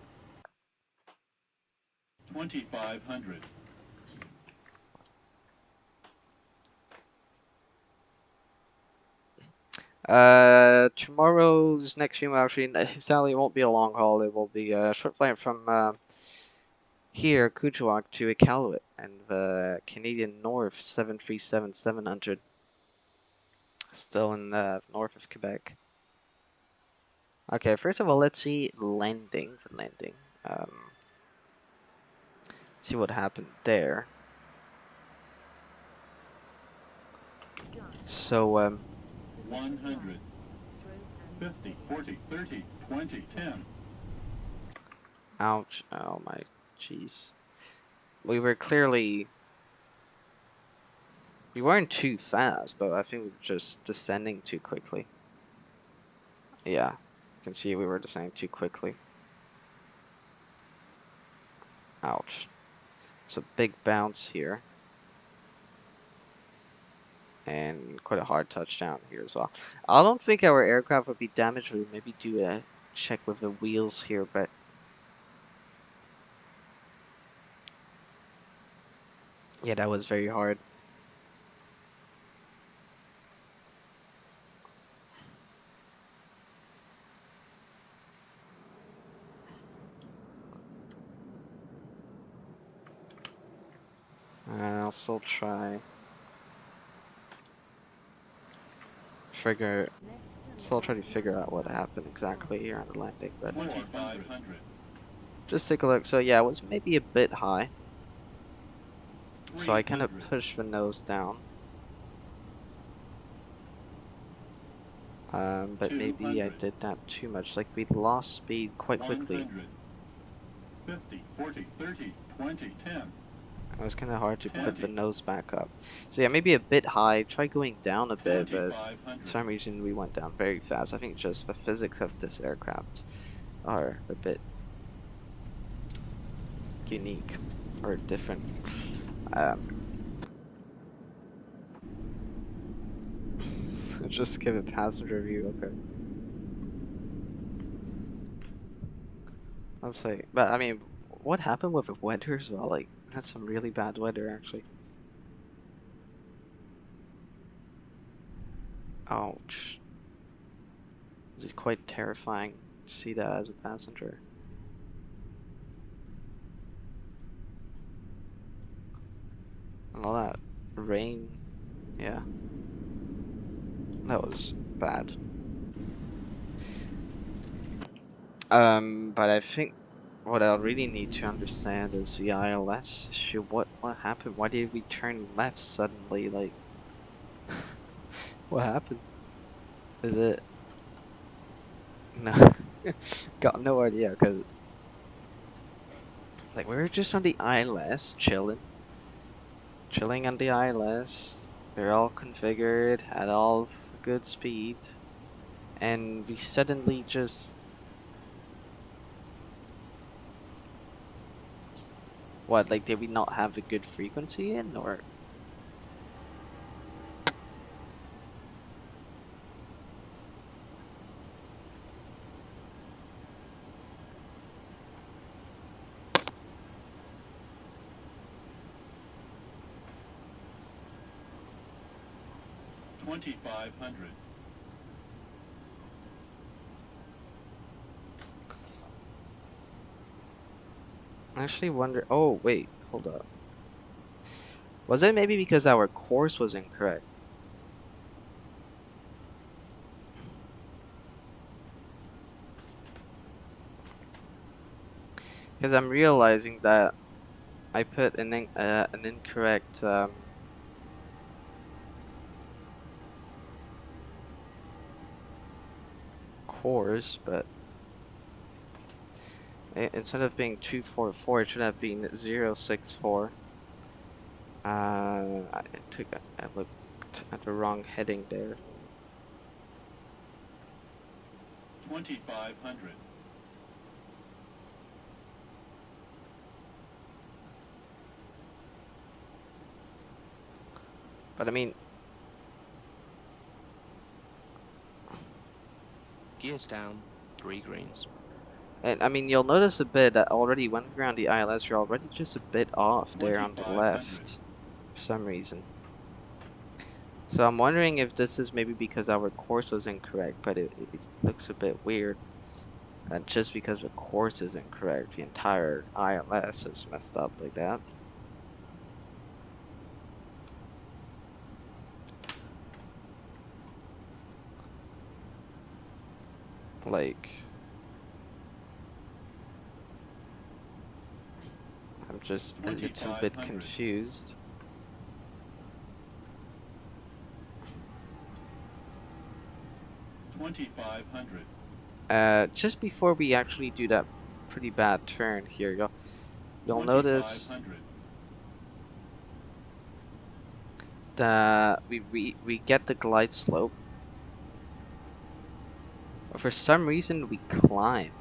2,500. Tomorrow's next stream actually, sadly, it won't be a long haul. It will be a short flight from here, Kuujjuaq to Iqaluit and the Canadian North 737-700, still in the north of Quebec. Okay, first of all, let's see landing. See what happened there. So, 100. 50, 40, 30, 20, 10. ouch. Oh my, jeez. We weren't too fast, but I think we were just descending too quickly. Yeah, you can see we were descending too quickly. Ouch. So big bounce here. And quite a hard touchdown here as well. I don't think our aircraft would be damaged. We'll maybe do a check with the wheels here, but yeah, that was very hard. I'll still try to figure out what happened exactly here on the landing, but 2,500. just take a look. So yeah, it was maybe a bit high. So I kind of 300. pushed the nose down. But maybe I 200. did that too much. Like we lost speed quite quickly. 100. 50, 40, 30, 20, 10. It was kind of hard to put the 20. nose back up. So yeah, maybe a bit high. Try going down a bit, but for 2,500. some reason we went down very fast. I think just the physics of this aircraft are a bit unique or different. So just give a passenger view, okay. Let's say, but I mean, what happened with the weather as well? Like, we had some really bad weather actually. Ouch. It's quite terrifying to see that as a passenger. And all that rain, yeah. That was bad. But I think what I really need to understand is the ILS issue. What happened? Why did we turn left suddenly? Like, what happened? Is it? No, got no idea. Cause like we were just on the ILS, chilling on the ILS. They're all configured, had all good speed, and we suddenly just. What, like, did we not have a good frequency in, or? $2,500. I actually wonder. Oh, wait, hold up. Was it maybe because our course was incorrect? Because I'm realizing that I put an incorrect course, but instead of being 244, it should have been 064. I looked at the wrong heading there. 2,500. But I mean, Gears down, 3 greens. and I mean, you'll notice a bit that already when we're on the ILS, you're already just a bit off there on the 2500. left for some reason. So I'm wondering if this is maybe because our course was incorrect, but it looks a bit weird. And just because the course is incorrect, the entire ILS is messed up like that. Like, I'm just a little bit 2500. confused. 2500. Just before we actually do that pretty bad turn here, you'll notice 2500. that we get the glide slope, but for some reason we climb.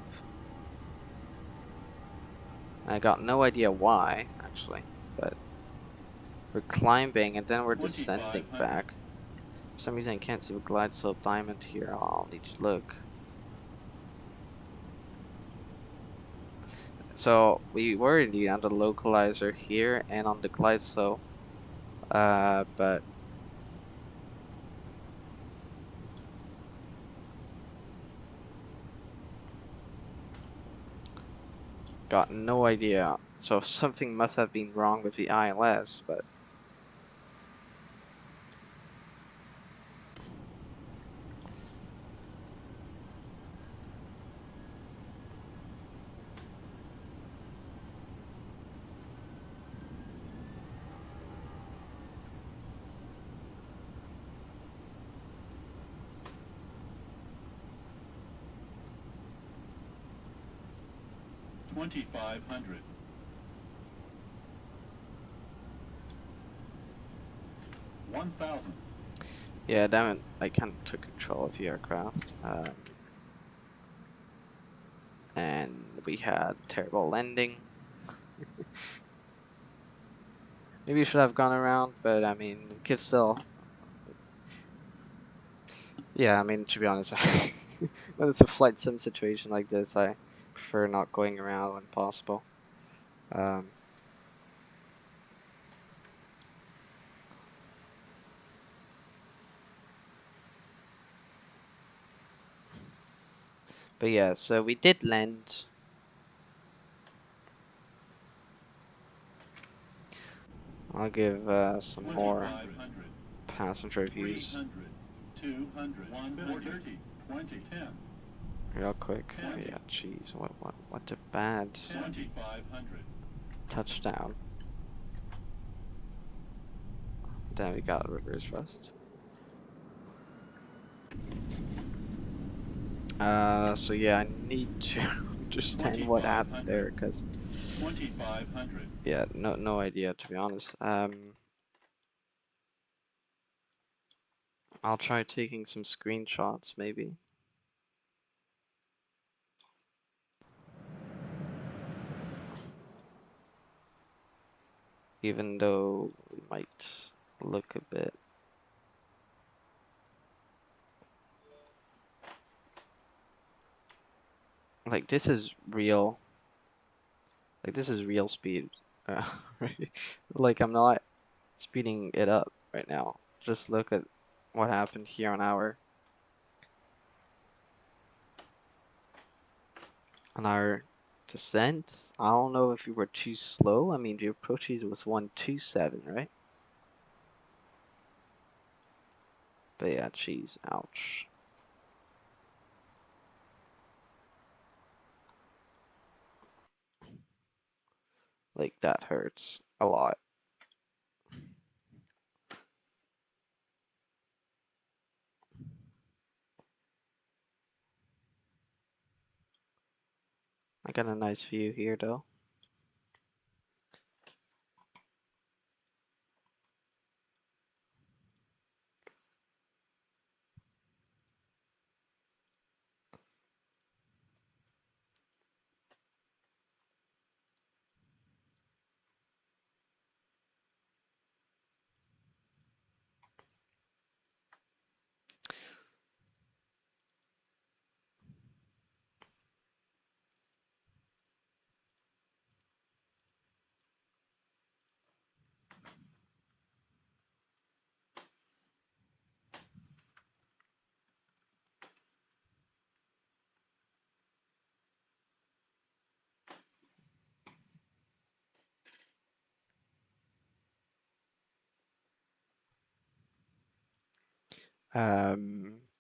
I got no idea why, actually, but we're climbing and then we're descending 2500. back. For some reason I can't see a glide slope diamond here. I'll need to look. So we were indeed on the localizer here and on the glide slope, but got no idea. So something must have been wrong with the ILS, but $2,500. $1,000. yeah, damn it, I kind of took control of the aircraft. And we had terrible landing. Maybe we should have gone around, but I mean, we could still. Yeah, I mean, to be honest, when it's a flight sim situation like this, I prefer not going around when possible. Um, but yeah, so we did land. I'll give some more 2,500. passenger views 300. 200. 130. 2010. real quick. Oh, Twenty. yeah, jeez, what a bad 2,500. touchdown. Then we got a reverse thrust. So yeah, I need to understand what happened there, cause 2,500. yeah, no idea to be honest. I'll try taking some screenshots maybe. Even though we might look a bit. Like this is real. Like this is real speed. Right? Like I'm not speeding it up right now. Just look at what happened here on our descent. I don't know if we were too slow. I mean the approaches was 127, right? But yeah, geez, ouch. Like that hurts a lot. I got a nice view here though.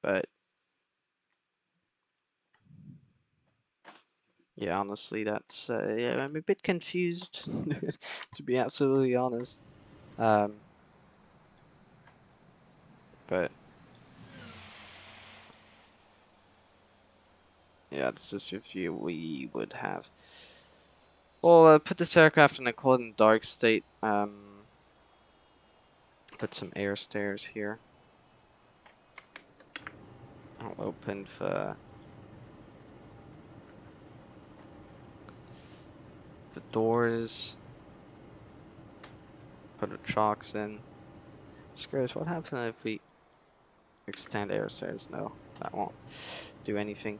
But yeah, honestly, that's yeah, I'm a bit confused, to be absolutely honest. But yeah, this is the view we would have. We'll put this aircraft in a cold and dark state. Put some air stairs here. I'll open the doors. Put the chocks in. Just curious, what happens if we extend air stairs? No, that won't do anything.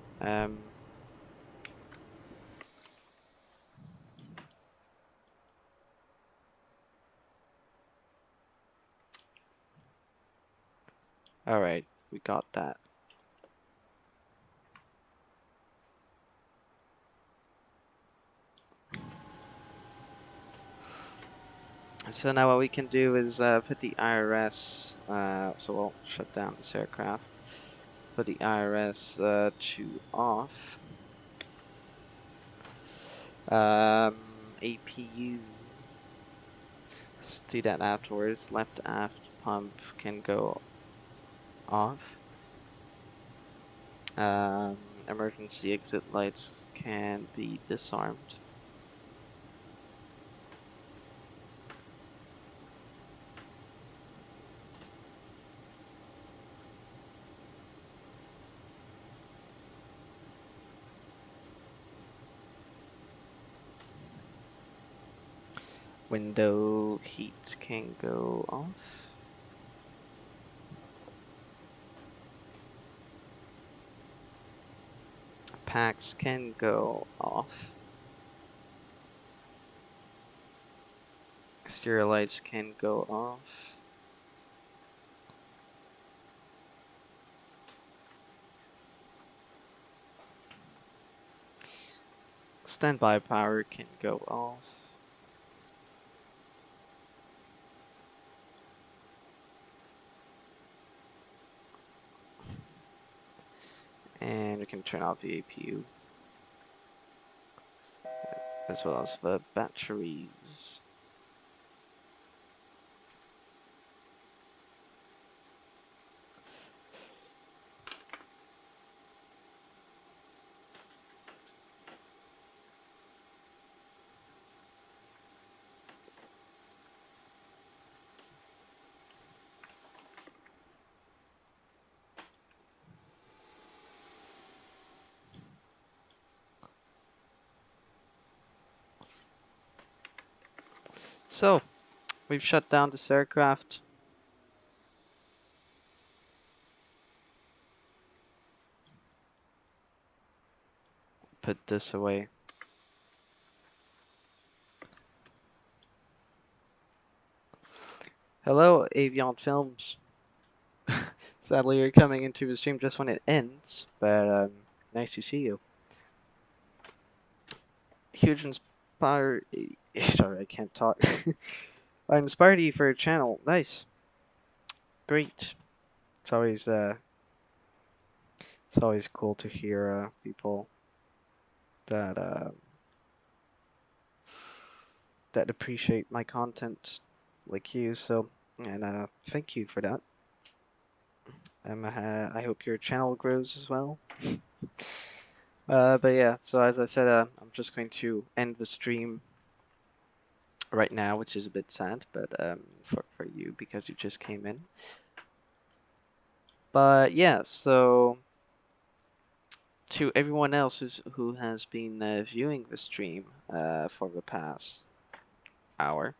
All right, we got that. So now what we can do is put the IRS. So we'll shut down this aircraft. Put the IRS to off. APU. Let's do that afterwards. Left aft pump can go off. Emergency exit lights can be disarmed. Window heat can go off. Packs can go off. Exterior lights can go off. Standby power can go off. And we can turn off the APU. As well as the batteries. So, we've shut down this aircraft. Put this away. Hello, Avion Films. Sadly, you're coming into the stream just when it ends, but nice to see you. Huge inspire. Sorry, I can't talk. I inspired you for a channel. Nice, great. It's always cool to hear people that that appreciate my content like you. So, and thank you for that. I hope your channel grows as well. But yeah, so as I said, I'm just going to end the stream right now, which is a bit sad, but for you because you just came in. But yeah, so to everyone else who has been viewing the stream for the past hour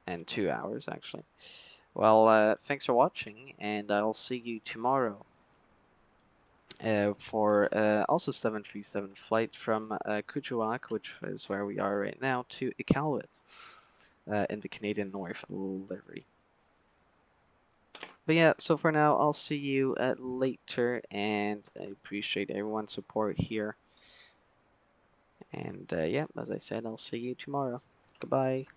and 2 hours actually. Well, thanks for watching, and I'll see you tomorrow for also 737 flight from Kuujjuaq, which is where we are right now, to Iqaluit in the Canadian North livery. But yeah, so for now, I'll see you later, and I appreciate everyone's support here. And yeah, as I said, I'll see you tomorrow. Goodbye.